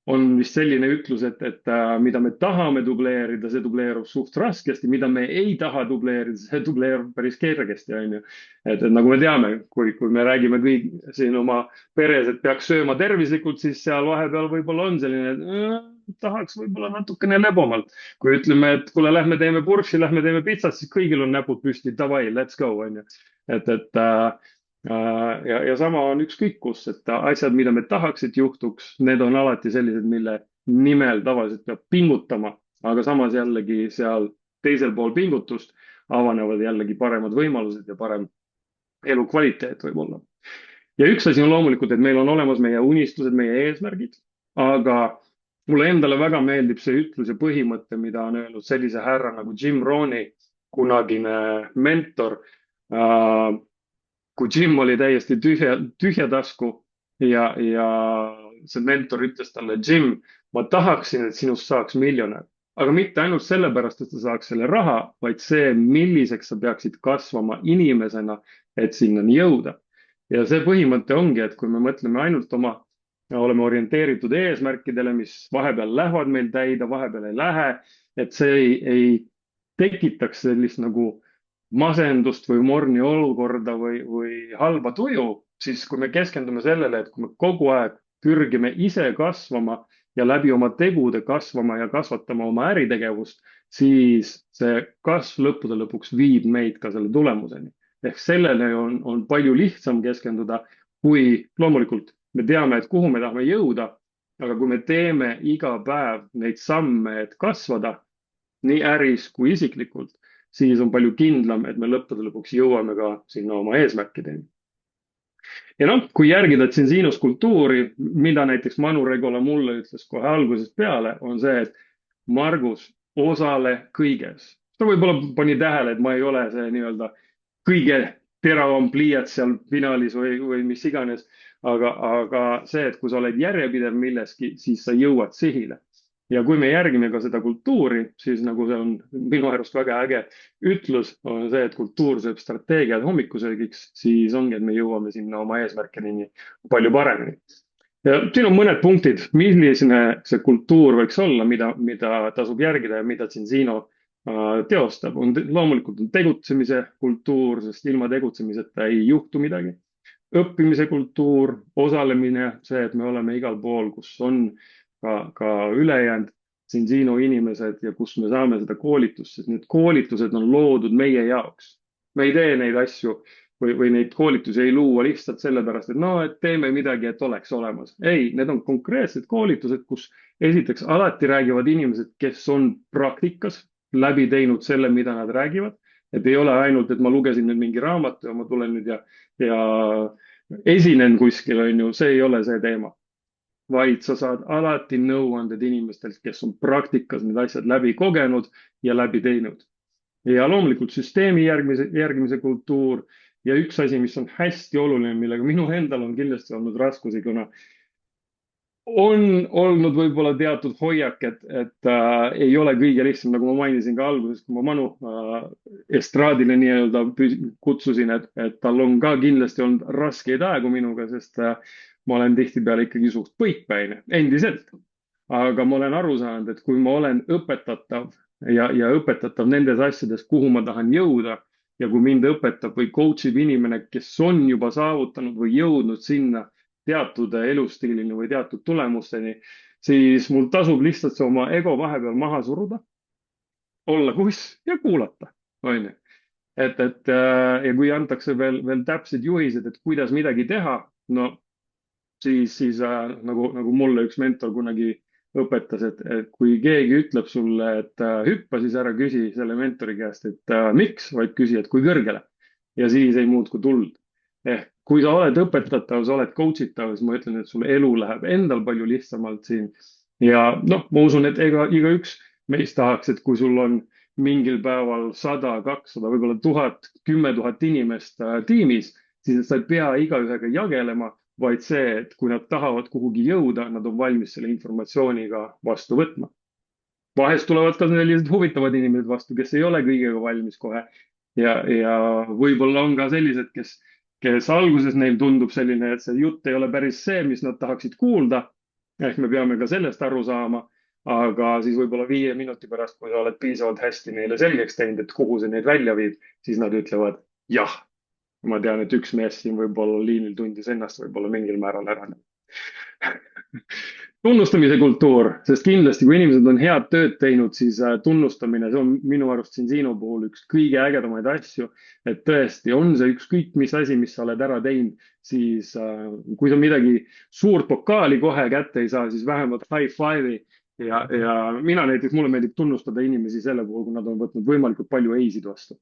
on vist selline ütlus, et mida me tahame dubleerida, see dubleerub suht raskesti, mida me ei taha dubleerida, see dubleerub päris kergesti, on ju. Et nagu me teame, kui me räägime kõik siin oma peres, et peaks sööma tervislikult, siis seal vahepeal võib-olla on selline, tahaks võib-olla natukene lebomalt. Kui ütleme, et kuule, lähme teeme purksi, lähme teeme pitsat, siis kõigil on näpud püsti, davai, let's go, on ju. Ja sama on ükskõik kus, et asjad, mida me tahaks, et juhtuks, need on alati sellised, mille nimel tavaliselt peab pingutama, aga samas jällegi seal teisel pool pingutust avanevad jällegi paremad võimalused ja parem elukvaliteet võib-olla. Ja üks asi on loomulikult, et meil on olemas meie unistused, meie eesmärgid, aga mulle endale väga meeldib see ütlus ja põhimõte, mida on öelnud sellise härra nagu Jim Rohn, kunagine mentor. Kui Jim oli täiesti tühja tasku ja see mentor ütles talle, Jim, ma tahaksin, et sinust saaks miljonär, aga mitte ainult sellepärast, et sa saaks selle raha, vaid see, milliseks sa peaksid kasvama inimesena, et sinnani jõuda. Ja see põhimõte ongi, et kui me mõtleme ainult oleme orienteeritud eesmärkidele, mis vahepeal lähevad meil täida, vahepeal ei lähe, et see ei tekitaks sellist nagu masendust või morni olukorda või halba tuju, siis kui me keskendume sellele, et kui me kogu aeg pürgime ise kasvama ja läbi oma tegude kasvama ja kasvatama oma äritegevust, siis see kasv lõppude lõpuks viib meid ka selle tulemuseni. Ehk sellele on palju lihtsam keskenduda, kui loomulikult me teame, et kuhu me tahame jõuda, aga kui me teeme iga päev neid samme, et kasvada nii äris kui isiklikult, siis on palju kindlam, et me lõppude lõpuks jõuame ka sinna oma eesmärkideni. Ja noh, kui järgida Zinzinos kultuuri, mida näiteks Manu Regola mulle ütles kohe algusest peale, on see, et Margus, osale kõiges. Ta võib-olla pani tähele, et ma ei ole see nii-öelda kõige teravam pliiats seal finaalis või mis iganes, aga see, et kui sa oled järjepidev milleski, siis sa jõuad sihile. Ja kui me järgime ka seda kultuuri, siis nagu see on minu arust väga äge ütlus, on see, et kultuur sööb strateegiad hommikusöögiks, siis ongi, et me jõuame sinna oma eesmärkideni palju paremini. Ja siin on mõned punktid, milline see kultuur võiks olla, mida tasub järgida ja mida Zinzino teostab. Loomulikult on tegutsemise kultuur, sest ilma tegutsemiseta ei juhtu midagi. Õppimise kultuur, osalemine, see, et me oleme igal pool, kus on ka ülejäänud Zinzino inimesed ja kus me saame seda koolitust, sest need koolitused on loodud meie jaoks. Me ei tee neid asju või neid koolitusi ei luua lihtsalt sellepärast, et no, et teeme midagi, et oleks olemas. Ei, need on konkreetsed koolitused, kus esiteks alati räägivad inimesed, kes on praktikas läbi teinud selle, mida nad räägivad. Et ei ole ainult, et ma lugesin nüüd mingi raamatu ja ma tulen nüüd ja esinen kuskil, on ju, see ei ole see teema. Vaid sa saad alati nõuanded inimestelt, kes on praktikas need asjad läbi kogenud ja läbi teinud. Ja loomulikult süsteemi järgimise kultuur ja üks asi, mis on hästi oluline, millega minu endal on kindlasti olnud raskusi, kuna on olnud võib-olla teatud hoiak, et ei ole kõige lihtsam, nagu ma mainisin ka alguses, kui ma Manu estraadile nii-öelda kutsusin, et tal on ka kindlasti olnud raskeid aegu minuga, sest ma olen tihtipeale ikkagi suht põikpäine, endiselt. Aga ma olen aru saanud, et kui ma olen õpetatav ja õpetatav nendes asjades, kuhu ma tahan jõuda ja kui mind õpetab või coachib inimene, kes on juba saavutanud või jõudnud sinna teatud elustiilini või teatud tulemusteni, siis mul tasub lihtsalt see oma ego vahepeal maha suruda, olla kuss ja kuulata, on ju. Ja kui antakse veel täpsed juhised, et kuidas midagi teha, no siis nagu mulle üks mentor kunagi õpetas, et kui keegi ütleb sulle, et hüppa, siis ära küsi selle mentori käest, et miks, vaid küsi, et kui kõrgele. Ja siis ei muutku tuld. Kui sa oled õpetatav, sa oled coachitav, siis ma ütlen, et sul elu läheb endal palju lihtsamalt siin. Ja noh, ma usun, et igaüks meist tahaks, et kui sul on mingil päeval 100, 200, võib-olla 1000, 10 000 inimest tiimis, siis sa ei pea igaühega jagelema, vaid see, et kui nad tahavad kuhugi jõuda, nad on valmis selle informatsiooniga vastu võtma. Vahest tulevad ka sellised huvitavad inimesed vastu, kes ei ole kõigega valmis kohe. Ja võib-olla on ka sellised, kes alguses neil tundub selline, et see jutt ei ole päris see, mis nad tahaksid kuulda. Ehk me peame ka sellest aru saama. Aga siis võib-olla 5 minuti pärast, kui sa oled piisavalt hästi neile selgeks teinud, et kuhu see neid välja viib, siis nad ütlevad jah. Ma tean, et üks mees siin võib-olla liinil tundis ennast võib-olla mingil määral ära. Tunnustamise kultuur, sest kindlasti, kui inimesed on head tööd teinud, siis tunnustamine, see on minu arust Zinzino puhul üks kõige ägedamaid asju, et tõesti on see ükskõik mis asi, mis sa oled ära teinud, siis kui sa midagi suurt pokaali kohe kätte ei saa, siis vähemalt high five'i ja mina näiteks, mulle meeldib tunnustada inimesi selle puhul, kui nad on võtnud võimalikult palju eisid vastu.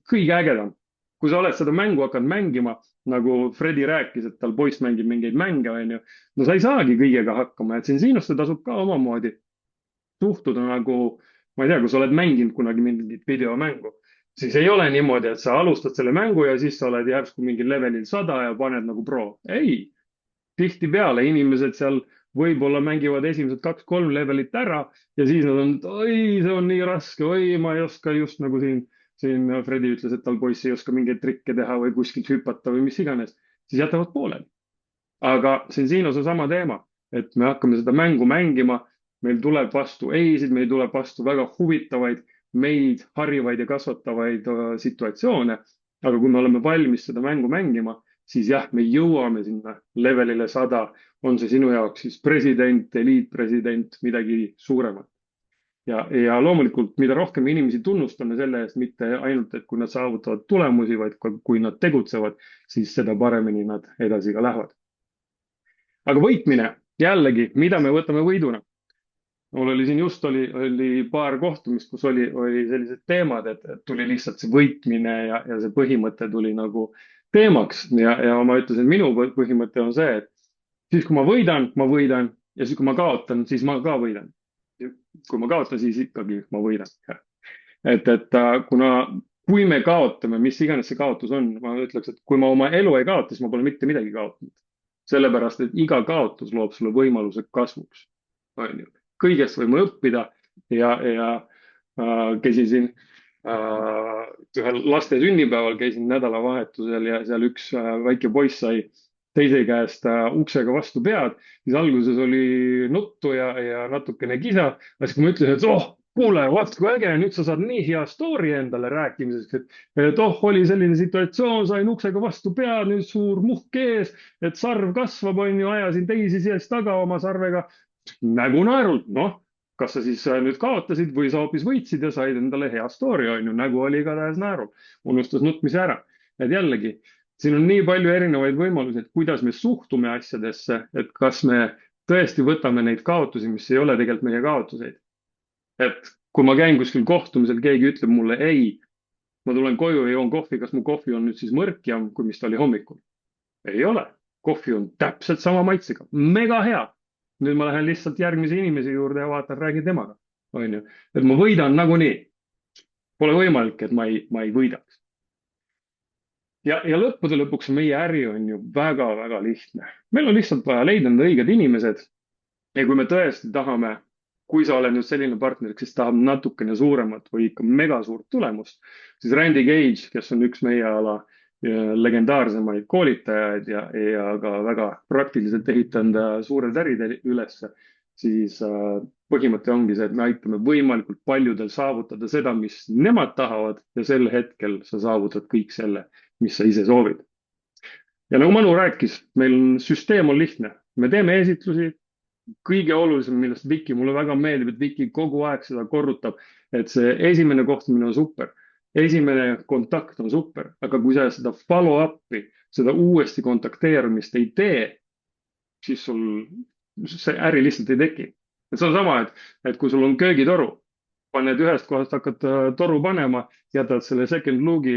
Kõige ägedam. Kui sa oled seda mängu hakanud mängima, nagu Fredi rääkis, et tal poiss mängib mingeid mänge, on ju, no sa ei saagi kõigega hakkama, et Zinzinos tasub ka omamoodi suhtuda nagu, ma ei tea, kui sa oled mänginud kunagi mingit videomängu, siis ei ole niimoodi, et sa alustad selle mängu ja siis sa oled järsku mingil levelil 100 ja paned nagu pro. Ei, tihtipeale inimesed seal võib-olla mängivad esimesed 2-3 levelit ära ja siis nad on, oi, see on nii raske, oi, ma ei oska just nagu siin Fredi ütles, et tal poiss ei oska mingeid trikke teha või kuskilt hüpata või mis iganes, siis jätavad pooleli. Aga Zinzinos on sama teema, et me hakkame seda mängu mängima, meil tuleb vastu eisid, meil tuleb vastu väga huvitavaid, meid harivaid ja kasvatavaid situatsioone, aga kui me oleme valmis seda mängu mängima, siis jah, me jõuame sinna levelile 100, on see sinu jaoks siis president, eliitpresident, midagi suuremat. Ja loomulikult, mida rohkem inimesi tunnustame selle eest, mitte ainult, et kui nad saavutavad tulemusi, vaid ka kui nad tegutsevad, siis seda paremini nad edasi ka lähevad. Aga võitmine, jällegi, mida me võtame võiduna? Mul oli siin just oli paar kohtumist, kus oli sellised teemad, et tuli lihtsalt see võitmine ja see põhimõte tuli nagu teemaks ja ma ütlesin, et minu põhimõte on see, et siis kui ma võidan ja siis kui ma kaotan, siis ma ka võidan. Kui ma kaotan, siis ikkagi ma võidan. Kui me kaotame, mis iganes see kaotus on, ma ütleks, et kui ma oma elu ei kaota, siis ma pole mitte midagi kaotanud. Sellepärast, et iga kaotus loob sulle võimaluse kasvuks. Kõigest võime õppida ja käisin ühel laste sünnipäeval, käisin nädalavahetusel ja seal üks väike poiss sai teise käest uksega vastu pead, siis alguses oli nuttu ja natukene kisa, aga siis kui ma ütlesin, et kuule, vaat kui äge, nüüd sa saad nii hea story endale rääkimiseks, et oli selline situatsioon, sain uksega vastu pead, nüüd suur muhk ees, et sarv kasvab, ajasin teisi seest taga oma sarvega, nägu naerult, kas sa siis nüüd kaotasid või sa hoopis võitsid ja said endale hea story, nägu oli igatahes naerul, unustas nutmise ära, et jällegi, siin on nii palju erinevaid võimalusi, et kuidas me suhtume asjadesse, et kas me tõesti võtame neid kaotusi, mis ei ole tegelikult meie kaotuseid. Et kui ma käin kuskil kohtumisel, keegi ütleb mulle, ei, ma tulen koju ja joon kohvi, kas mu kohvi on nüüd siis mõrkjam, kui mis ta oli hommikul? Ei ole. Kohvi on täpselt sama maitsega. Mega hea. Nüüd ma lähen lihtsalt järgmise inimese juurde ja vaatan, räägin temaga. Et ma võidan nagunii. Pole võimalik, et ma ei võidaks. Ja lõppude lõpuks meie äri on ju väga-väga lihtne. Meil on lihtsalt vaja leida need õiged inimesed. Ja kui me tõesti tahame, kui sa oled nüüd selline partner, kes tahab natukene suuremat või ikka mega suurt tulemust, siis Randy Gage, kes on üks meie ala legendaarsemaid koolitajaid ja ka väga praktiliselt ehitanud suured ärid üles, siis põhimõte ongi see, et me aitame võimalikult paljudel saavutada seda, mis nemad tahavad ja sel hetkel sa saavutad kõik selle, mis sa ise soovid. Ja nagu Manu rääkis, meil süsteem on lihtne. Me teeme esitlusi, kõige olulisem, millest Viki, mulle väga meeldib, et Viki kogu aeg seda korrutab, et see esimene kohtumine on super. Esimene kontakt on super, aga kui sa seda follow-up'i, seda uuesti kontakteerimist ei tee, siis sul see äri lihtsalt ei teki. See on sama, et kui sul on köögitoru, paned ühest kohast, hakkad toru panema, jätad selle second look'i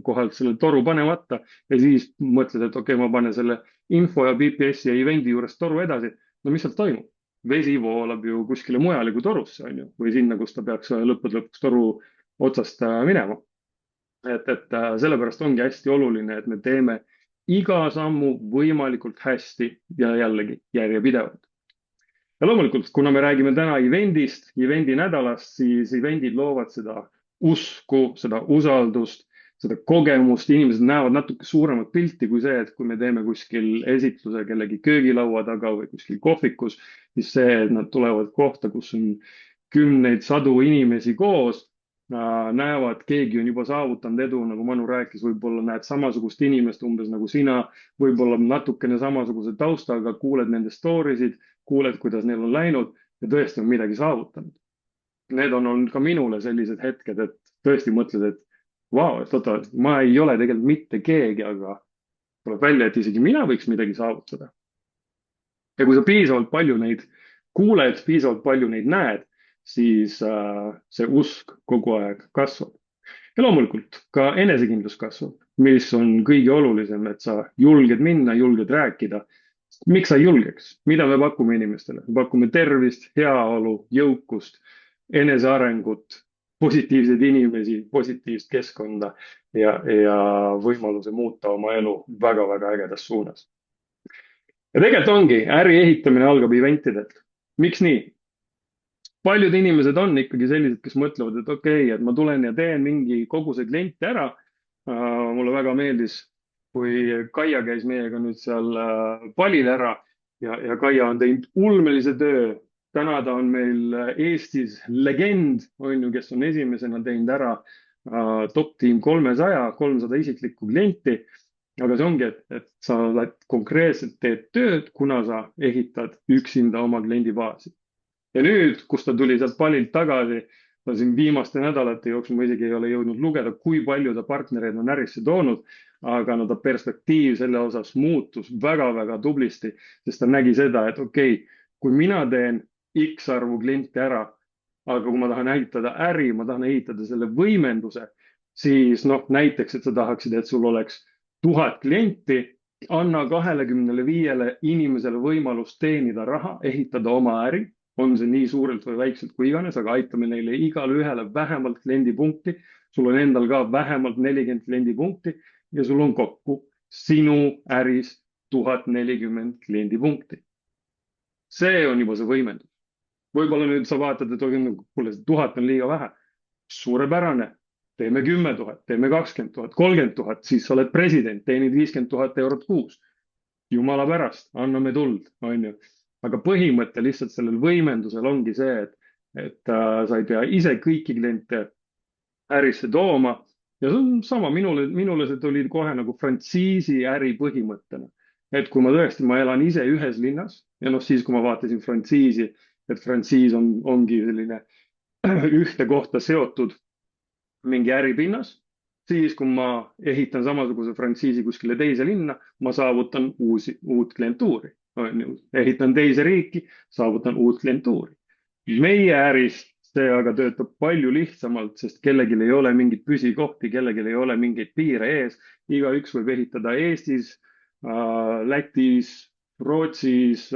kohalt selle toru panemata ja siis mõtled, et okei, ma panen selle info ja BPS ja event'i juures toru edasi. No mis sealt toimub? Vesi voolab ju kuskile mujale kui torusse, või sinna, kus ta peaks lõpuks toru otsast minema. Et sellepärast ongi hästi oluline, et me teeme iga sammu võimalikult hästi ja jällegi järjepidevalt. Ja loomulikult, kuna me räägime täna event'ist, event'i nädalast, siis event'id loovad seda usku, seda usaldust, seda kogemust, inimesed näevad natuke suuremat pilti kui see, et kui me teeme kuskil esitluse kellegi köögilaua taga või kuskil kohvikus, siis see, et nad tulevad kohta, kus on kümneid, sadu inimesi koos, näevad, keegi on juba saavutanud edu, nagu Manu rääkis, võib-olla näed samasugust inimest umbes nagu sina, võib-olla natukene samasuguse taustaga, kuuled nende story'sid, kuuled, kuidas neil on läinud ja tõesti on midagi saavutanud. Need on olnud ka minule sellised hetked, et tõesti mõtled, et vau, ma ei ole tegelikult mitte keegi, aga tuleb välja, et isegi mina võiks midagi saavutada. Ja kui sa piisavalt palju neid kuuled, piisavalt palju neid näed, siis see usk kogu aeg kasvab. Ja loomulikult ka enesekindlus kasvab, mis on kõige olulisem, et sa julged minna, julged rääkida. Miks sa julgeks? Mida me pakume inimestele? Me pakume tervist, heaolu, jõukust, enesearengut, positiivseid inimesi, positiivset keskkonda ja võimaluse muuta oma elu väga-väga ägedas suunas. Ja tegelikult ongi, äri ehitamine algab eventidelt. Miks nii? Paljud inimesed on ikkagi sellised, kes mõtlevad, et okei, et ma tulen ja teen mingi koguse kliente ära. Mulle väga meeldis, kui Kaia käis meiega nüüd seal palil ära ja Kaia on teinud ulmelise töö. Täna ta on meil Eestis legend, kes on esimesena teinud ära top team 300 isiklikku klienti. aga see ongi, et sa oled konkreetselt teed tööd, kuna sa ehitad üksinda oma kliendibaasi. Ja nüüd, kus ta tuli sealt pallilt tagasi, ta siin viimaste nädalate jooksul, ma isegi ei ole jõudnud lugeda, kui palju ta partnereid on ärisse toonud, aga no ta perspektiiv selle osas muutus väga-väga tublisti, sest ta nägi seda, et okei, kui mina teen X arvu kliente ära, aga kui ma tahan ehitada äri, ma tahan ehitada selle võimenduse, siis noh, näiteks, et sa tahaksid, et sul oleks 1000 klienti, anna 25 inimesele võimalus teenida raha, ehitada oma äri, on see nii suurelt või väikselt kui iganes, aga aitame neile igale ühele vähemalt kliendipunkti. Sul on endal ka vähemalt 40 kliendipunkti ja sul on kokku sinu äris 1040 kliendipunkti. See on juba see võimendus. Võib-olla nüüd sa vaatad, et kuule, 1000 on liiga vähe. Suurepärane. Teeme 10 000, teeme 20 000, 30 000, siis sa oled president, teenid 50 000 eurot kuus. Jumala pärast, anname tuld, on ju. Aga põhimõte lihtsalt sellel võimendusel ongi see, et sa ei pea ise kõiki kliente ärisse tooma. Ja see on sama, minule see tuli kohe nagu frantsiisi äri põhimõttena. Et kui ma tõesti, ma elan ise ühes linnas ja noh, siis kui ma vaatasin frantsiisi, et frantsiis ongi selline ühte kohta seotud mingi äripinnas, siis kui ma ehitan samasuguse frantsiisi kuskile teise linna, ma saavutan uut klientuuri. Ehitan teise riiki, saavutan uut klientuuri. Meie äris see aga töötab palju lihtsamalt, sest kellelgi ei ole mingit püsikohti, kellelgi ei ole mingeid piire ees. Igaüks võib ehitada Eestis, Lätis, Rootsis,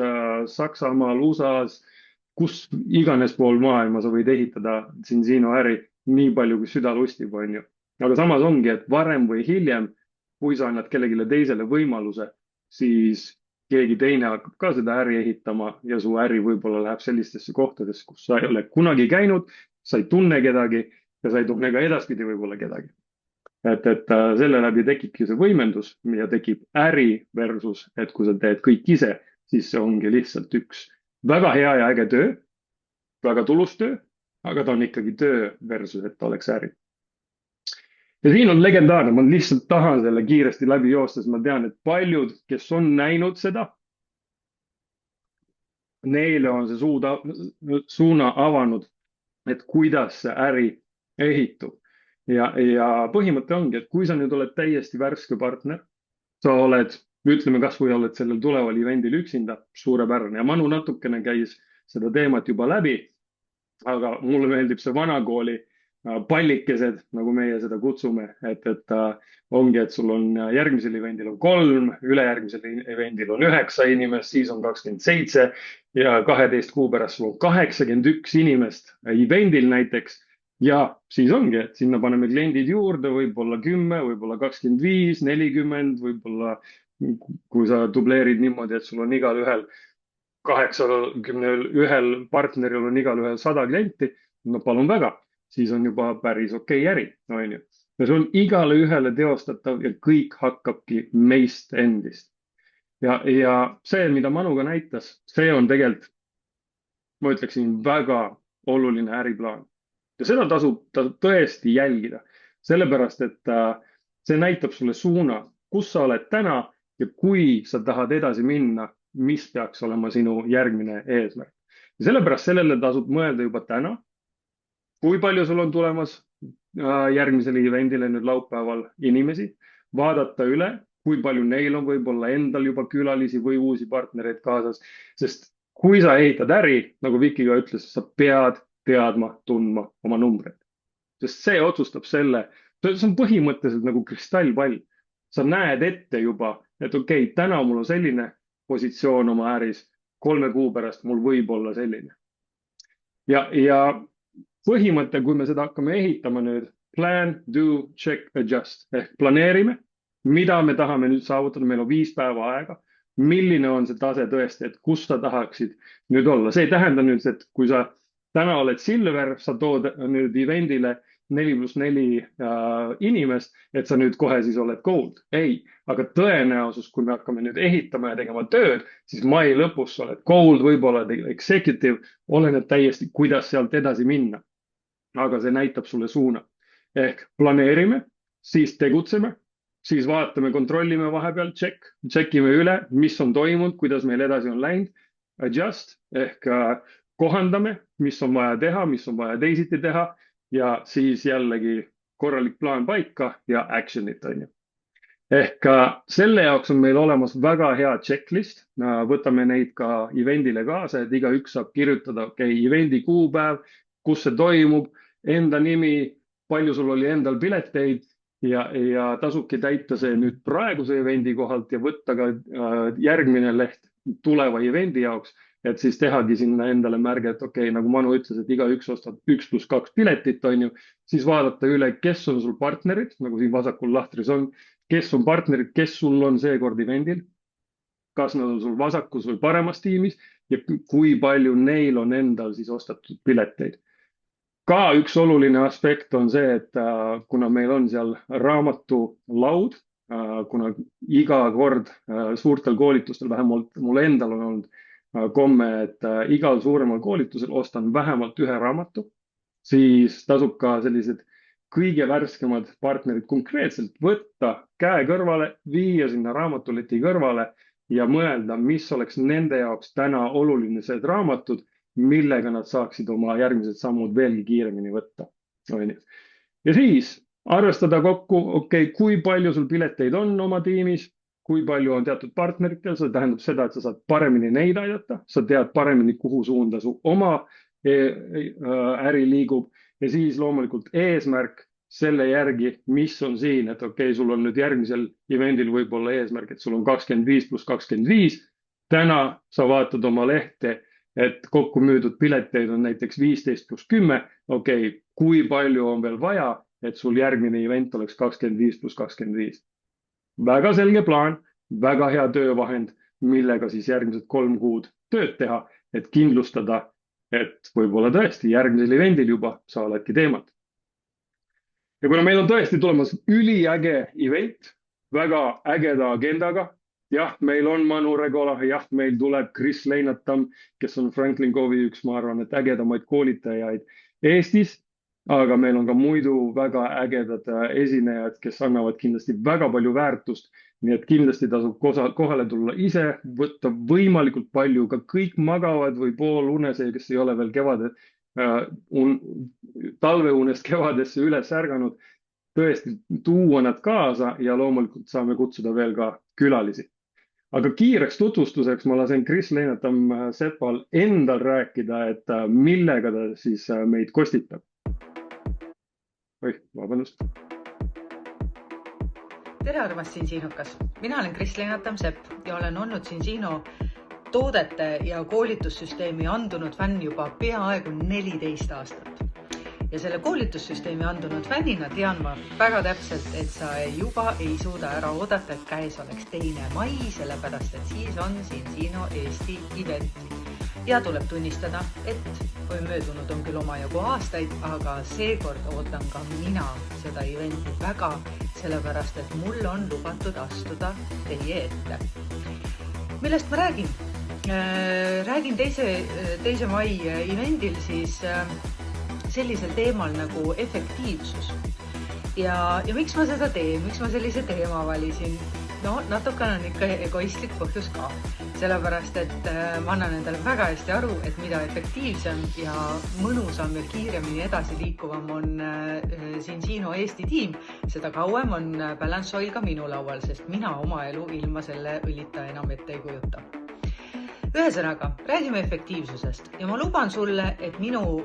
Saksamaal, USAs, kus iganes pool maailma sa võid ehitada siin sinu äri nii palju, kui süda lustib, on ju. Aga samas ongi, et varem või hiljem, kui sa annad kellelegi teisele võimaluse, siis keegi teine hakkab ka seda äri ehitama ja su äri võib-olla läheb sellistesse kohtadesse, kus sa ei ole kunagi käinud, sa ei tunne kedagi ja sa ei tunne ka edaspidi võib-olla kedagi. Et selle läbi tekibki see võimendus ja tekib äri versus, et kui sa teed kõik ise, siis see ongi lihtsalt üks väga hea ja äge töö, väga tulus töö, aga ta on ikkagi töö versus, et ta oleks äri. Ja siin on legendaarne, ma lihtsalt tahan selle kiiresti läbi joostes, ma tean, et paljud, kes on näinud seda, neile on see suuna avanud, et kuidas see äri ehitub. Ja põhimõte ongi, et kui sa nüüd oled täiesti värske partner, sa oled, ütleme kas või oled sellel tuleval evendil üksinda, suurepärane. Ja Manu natukene käis seda teemat juba läbi, aga mulle meeldib see vanakooli pallikesed, nagu meie seda kutsume, et ongi, et sul on järgmisel evendil on 3, ülejärgmisel evendil on 9 inimest, siis on 27 ja 12 kuu pärast sul on 81 inimest evendil näiteks. Ja siis ongi, et sinna paneme kliendid juurde, võib-olla 10, võib-olla 25, 40, võib-olla kui sa dubleerid niimoodi, et sul on igal ühel 81 partneril on igal ühel 100 klienti, no palun väga. Siis on juba päris okei äri, on ju. Ja see on igale ühele teostatav ja kõik hakkabki meist endist. Ja see, mida Manu ka näitas, see on tegelikult, ma ütleksin, väga oluline äriplaan. Ja seda tasub tõesti jälgida, sellepärast, et see näitab sulle suuna, kus sa oled täna ja kui sa tahad edasi minna, mis peaks olema sinu järgmine eesmärk. Ja sellepärast sellele tasub mõelda juba täna. Kui palju sul on tulemas järgmisele evendile nüüd laupäeval inimesi, vaadata üle, kui palju neil on võib-olla endal juba külalisi või uusi partnereid kaasas, sest kui sa ehitad äri, nagu Viki ka ütles, sa pead teadma, tundma oma numbreid, sest see otsustab selle, see on põhimõtteliselt nagu kristallpall. Sa näed ette juba, et okei, täna mul on selline positsioon oma äris, 3 kuu pärast mul võib olla selline. Ja põhimõte, kui me seda hakkame ehitama nüüd, plan, do, check, adjust ehk planeerime, mida me tahame nüüd saavutada, meil on 5 päeva aega, milline on see tase tõesti, et kus sa tahaksid nüüd olla. See ei tähenda nüüd, et kui sa täna oled silver, sa tood nüüd evendile 4+4 inimest, et sa nüüd kohe siis oled gold. Ei, aga tõenäosus, kui me hakkame nüüd ehitama ja tegema tööd, siis mai lõpus sa oled gold, võib-olla executive, oleneb täiesti, kuidas sealt edasi minna. Aga see näitab sulle suuna. Ehk planeerime, siis tegutseme, siis vaatame, kontrollime vahepeal, checkime üle, mis on toimunud, kuidas meil edasi on läinud, adjust ehk kohandame, mis on vaja teha, mis on vaja teisiti teha ja siis jällegi korralik plaan paika ja action'it on ju. Ehk selle jaoks on meil olemas väga hea checklist, võtame neid ka eventile kaasa, et igaüks saab kirjutada, evendi kuupäev, kus see toimub, enda nimi, palju sul oli endal pileteid ja tasubki täita see nüüd praeguse evendi kohalt ja võtta ka järgmine leht tuleva evendi jaoks, et siis tehagi sinna endale märge, et nagu Manu ütles, et igaüks ostab 1+2 piletit, on ju, siis vaadata üle, kes on sul partnerid, nagu siin vasakul lahtris on, kes on partnerid, kes sul on seekord evendil, kas nad on sul vasakus või paremas tiimis ja kui palju neil on endal siis ostetud pileteid. Ka üks oluline aspekt on see, et kuna meil on seal raamatulaud, kuna iga kord suurtel koolitustel, vähemalt mul endal on olnud komme, et igal suuremal koolitusel ostan vähemalt ühe raamatu, siis tasub ka sellised kõige värskemad partnerid konkreetselt võtta käe kõrvale, viia sinna raamatuleti kõrvale ja mõelda, mis oleks nende jaoks täna olulised raamatud, millega nad saaksid oma järgmised sammud veelgi kiiremini võtta. Ja siis arvestada kokku, kui palju sul pileteid on oma tiimis, kui palju on teatud partneritel, see tähendab seda, et sa saad paremini neid aidata, sa tead paremini, kuhu suunda su oma äri liigub ja siis loomulikult eesmärk selle järgi, mis on siin, et sul on nüüd järgmisel evendil võib-olla eesmärk, et sul on 25+25, täna sa vaatad oma lehte, et kokku müüdud pileteid on näiteks 15+10, kui palju on veel vaja, et sul järgmine event oleks 25+25. Väga selge plaan, väga hea töövahend, millega siis järgmised 3 kuud tööd teha, et kindlustada, et võib-olla tõesti järgmisel evendil juba sa oledki teemat. Ja kuna meil on tõesti tulemas üliäge event, väga ägeda agendaga, jah, meil on Manu Regola, jah, meil tuleb Chris Leinatam, kes on Franklin Cove'i üks, ma arvan, et ägedamaid koolitajaid Eestis, aga meil on ka muidu väga ägedad esinejad, kes annavad kindlasti väga palju väärtust, nii et kindlasti tasub kohale tulla ise, võtta võimalikult palju, ka kõik magavad või poolunesed, kes ei ole veel talveunest kevadesse üles ärganud, tõesti tuua nad kaasa ja loomulikult saame kutsuda veel ka külalisi. Aga kiireks tutvustuseks ma lasen Chris Leinatam Sepal endal rääkida, et millega ta siis meid kostitab. Vabandust. Tere arvast Sinsiinokas. Mina olen Chris Leinatam Sepp ja olen olnud Sinsiino toodete ja koolitussüsteemi andunud fänn juba peaaegu 14 aastat. Ja selle koolitussüsteemi andunud fännina tean ma väga täpselt, et sa juba ei suuda ära oodata, et käes oleks 2. mai, sellepärast et siis on Sinsiino Eesti event. Ja tuleb tunnistada, et kui möödunud on küll omajagu aastaid, aga seekord ootan ka mina seda eventi väga, sellepärast et mul on lubatud astuda teie ette. Millest ma räägin? Räägin 2. mai evendil siis sellisel teemal nagu efektiivsus. Ja miks ma seda teen? Miks ma sellise teema valisin? No, natukene on ikka egoistlik põhjus ka. Sellepärast, et ma annan endale väga hästi aru, et mida efektiivsem ja mõnusam ja kiiremini edasi liikuvam on Sinsiino Eesti tiim, seda kauem on Balance Oil ka minu laual, sest mina oma elu ilma selle õlita enam ette ei kujuta. Ühesõnaga, räägime efektiivsusest ja ma luban sulle, et minu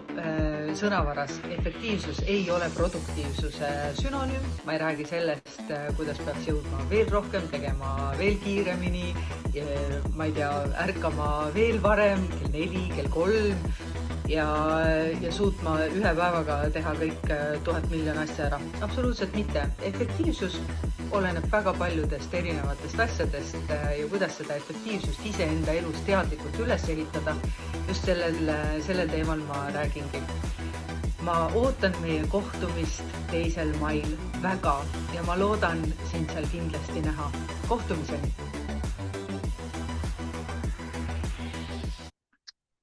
sõnavaras efektiivsus ei ole produktiivsuse sünonüüm. Ma ei räägi sellest, kuidas peaks jõudma veel rohkem, tegema veel kiiremini, ma ei tea, ärkama veel varem, kell 4, kell 3 ja suutma ühe päevaga teha kõik 1000 miljon asja ära. Absoluutselt mitte. Efektiivsus oleneb väga paljudest erinevatest asjadest ja kuidas seda efektiivsust iseenda elus teadlikult üles ehitada. Just sellel teemal ma räägingi. Ma ootan meie kohtumist 2. mail väga ja ma loodan sind seal kindlasti näha. Kohtumiseni!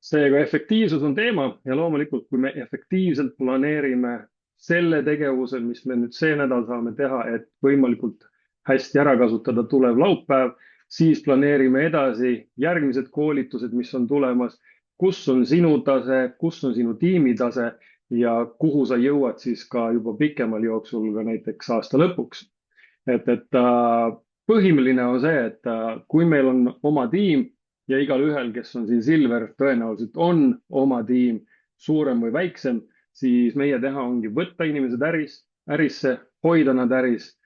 Seega efektiivsus on teema ja loomulikult, kui me efektiivselt planeerime selle tegevuse, mis me nüüd see nädal saame teha, et võimalikult hästi ära kasutada tulev laupäev, siis planeerime edasi järgmised koolitused, mis on tulemas, kus on sinu tase, kus on sinu tiimi tase ja kuhu sa jõuad siis ka juba pikemal jooksul ka näiteks aasta lõpuks. Et põhiline on see, et kui meil on oma tiim ja igalühel, kes on siin Silver, tõenäoliselt on oma tiim suurem või väiksem, siis meie teha ongi võtta inimesed ärisse, hoida nad äris,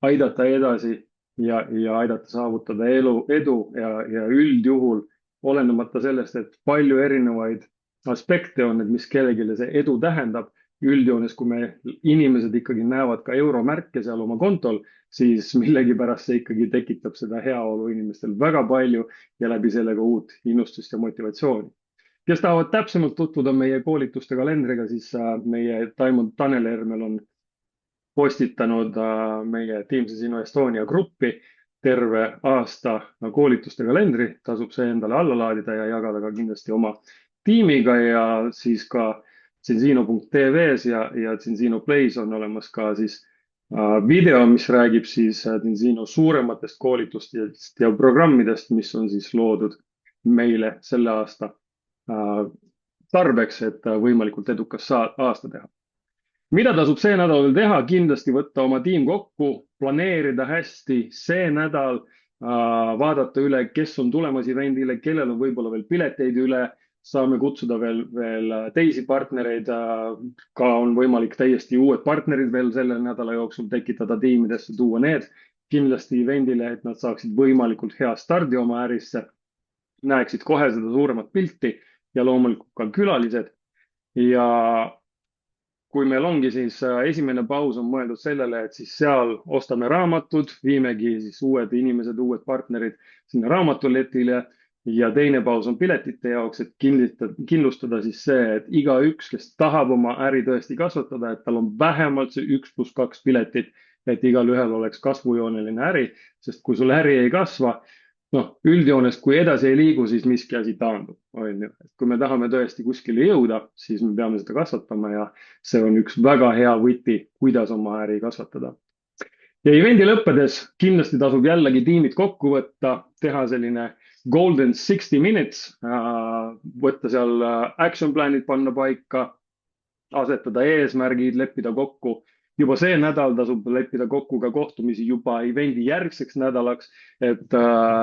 aidata edasi ja aidata saavutada edu ja üldjuhul olenemata sellest, et palju erinevaid aspekte on, et mis kellelegi see edu tähendab. Üldjoones, kui me inimesed ikkagi näevad ka euromärke seal oma kontol, siis millegipärast see ikkagi tekitab seda heaolu inimestel väga palju ja läbi sellega uut innustust ja motivatsiooni. Kes tahavad täpsemalt tutvuda meie koolituste kalendriga, siis meie Taimond Tanel Ermel on postitanud meie Team Zinzino Estonia gruppi terve aasta koolituste kalendri, tasub see endale alla laadida ja jagada ka kindlasti oma tiimiga ja siis ka Zinzino.tv-s ja Zinzino Plays on olemas ka siis video, mis räägib siis Zinzino suurematest koolitustest ja programmidest, mis on siis loodud meile selle aasta tarbeks, et võimalikult edukas aasta teha. Mida tasub see nädal veel teha? Kindlasti võtta oma tiim kokku, planeerida hästi see nädal, vaadata üle, kes on tulemas eventile, kellel on võib-olla veel pileteid üle, saame kutsuda veel teisi partnereid, ka on võimalik täiesti uued partnerid veel selle nädala jooksul tekitada tiimidesse, tuua need kindlasti eventile, et nad saaksid võimalikult hea stardi oma ärisse, näeksid kohe seda suuremat pilti ja loomulikult ka külalised. Ja kui meil ongi siis esimene paus on mõeldud sellele, et siis seal ostame raamatud, viimegi siis uued inimesed, uued partnerid sinna raamatuletile ja teine paus on piletite jaoks, et kindlustada siis see, et igaüks, kes tahab oma äri tõesti kasvatada, et tal on vähemalt see 1+2 piletit, et igal ühel oleks kasvujooneline äri, sest kui sul äri ei kasva, üldjoones, kui edasi ei liigu, siis miski asi taandub. Kui me tahame tõesti kuskile jõuda, siis me peame seda kasvatama ja see on üks väga hea võti, kuidas oma äri kasvatada. Ja eventi lõppedes kindlasti tasub jällegi tiimid kokku võtta, teha selline golden 60 minutes, võtta seal action plan'id panna paika, asetada eesmärgid, leppida kokku. Juba see nädal tasub leppida kokku ka kohtumisi juba eventi järgseks nädalaks, et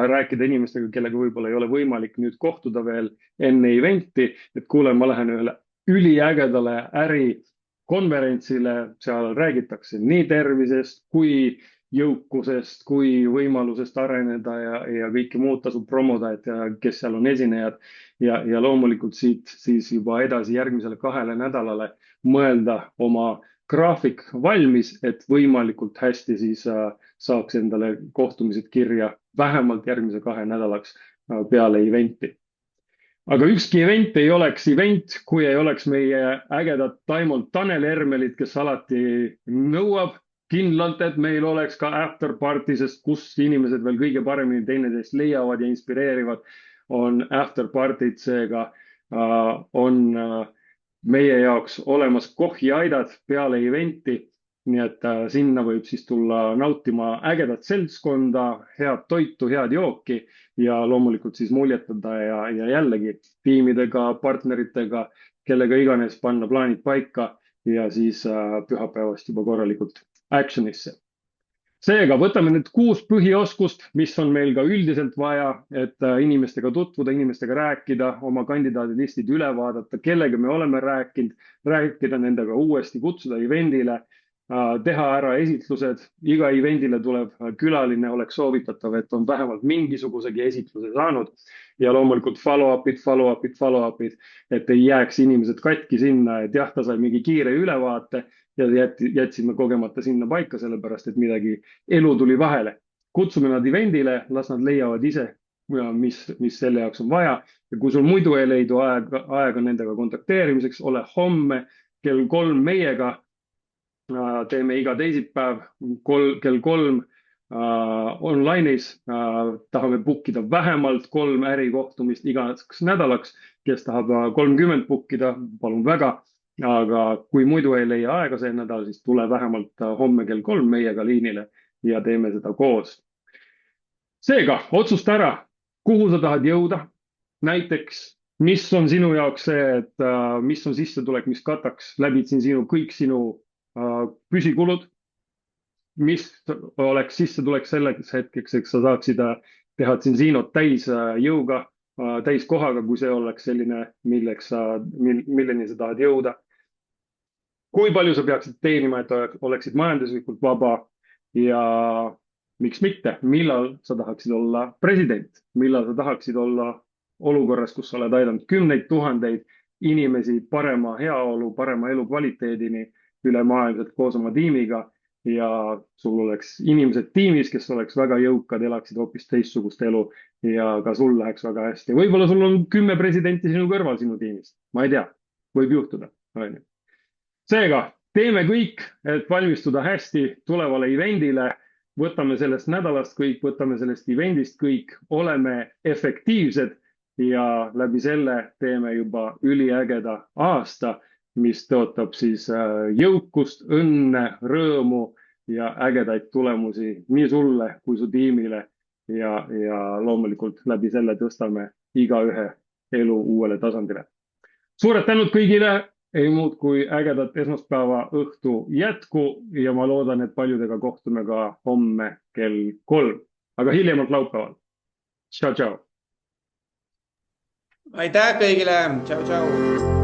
rääkida inimestega, kellega võib-olla ei ole võimalik nüüd kohtuda veel enne eventi, et kuule, ma lähen ühele üliägedale ärikonverentsile, seal räägitakse nii tervisest kui jõukusest, kui võimalusest areneda ja kõike muud tasub promoda, et kes seal on esinejad ja loomulikult siit siis juba edasi järgmisele 2 nädalale mõelda oma graafik valmis, et võimalikult hästi siis saaks endale kohtumised kirja vähemalt järgmise 2 nädalaks peale eventi. Aga ükski event ei oleks event, kui ei oleks meie ägedad Taimond Tanel Ermelit, kes alati nõuab kindlalt, et meil oleks ka after party, sest kus inimesed veel kõige paremini teineteist leiavad ja inspireerivad, on after party'd, seega on meie jaoks olemas kohviaidad peale eventi, nii et sinna võib siis tulla nautima ägedat seltskonda, head toitu, head jooki ja loomulikult siis muljetada ja jällegi tiimidega, partneritega, kellega iganes panna plaanid paika ja siis pühapäevast juba korralikult actionisse. Seega võtame nüüd 6 põhioskust, mis on meil ka üldiselt vaja, et inimestega tutvuda, inimestega rääkida, oma kandidaadilistid üle vaadata, kellega me oleme rääkinud, rääkida nendega uuesti, kutsuda eventile, teha ära esitlused, iga eventile tuleb külaline, oleks soovitatav, et on vähemalt mingisugusegi esitluse saanud ja loomulikult follow-up'id, et ei jääks inimesed katki sinna, et jah, ta sai mingi kiire ülevaate ja jätsime kogemata sinna paika, sellepärast, et midagi elu tuli vahele. Kutsume nad eventile, las nad leiavad ise, mis selle jaoks on vaja. Ja kui sul muidu ei leidu aega nendega kontakteerimiseks, ole homme kell 3 meiega. Teeme iga teisipäev kell 3 online'is. Tahame bookida vähemalt 3 ärikohtumist igaks nädalaks. Kes tahab 30 bookida, palun väga. Aga kui muidu ei leia aega see nädal, siis tule vähemalt homme kell 3 meiega liinile ja teeme seda koos. Seega, otsusta ära, kuhu sa tahad jõuda. Näiteks, mis on sinu jaoks see, et mis on sissetulek, mis kataks läbid siin kõik sinu püsikulud, mis oleks sissetulek selleks hetkeks, eks sa saaksid teha Cinzinot täis jõuga, täis kohaga, kui see oleks selline, milleni sa tahad jõuda. Kui palju sa peaksid teenima, et oleksid majanduslikult vaba ja miks mitte, millal sa tahaksid olla president, millal sa tahaksid olla olukorras, kus sa oled aidanud 10 000 inimesi parema heaolu, parema elukvaliteedini ülemaailmselt koos oma tiimiga ja sul oleks inimesed tiimis, kes oleks väga jõukad, elaksid hoopis teistsugust elu ja ka sul läheks väga hästi. Võib-olla sul on 10 presidenti sinu kõrval sinu tiimist, ma ei tea, võib juhtuda. Seega, teeme kõik, et valmistuda hästi tulevale eventile. Võtame sellest nädalast kõik, võtame sellest eventist kõik, oleme efektiivsed ja läbi selle teeme juba üliägeda aasta, mis tõotab siis jõukust, õnne, rõõmu ja ägedaid tulemusi nii sulle kui su tiimile ja loomulikult läbi selle tõstame igaühe elu uuele tasandile. Suured tänud kõigile! Ei muud kui ägedat esmaspäeva õhtu jätku ja ma loodan, et paljudega kohtume ka homme kell 3, aga hiljemalt laupäeval. Tšau, tšau! Aitäh kõigile! Tšau, tšau!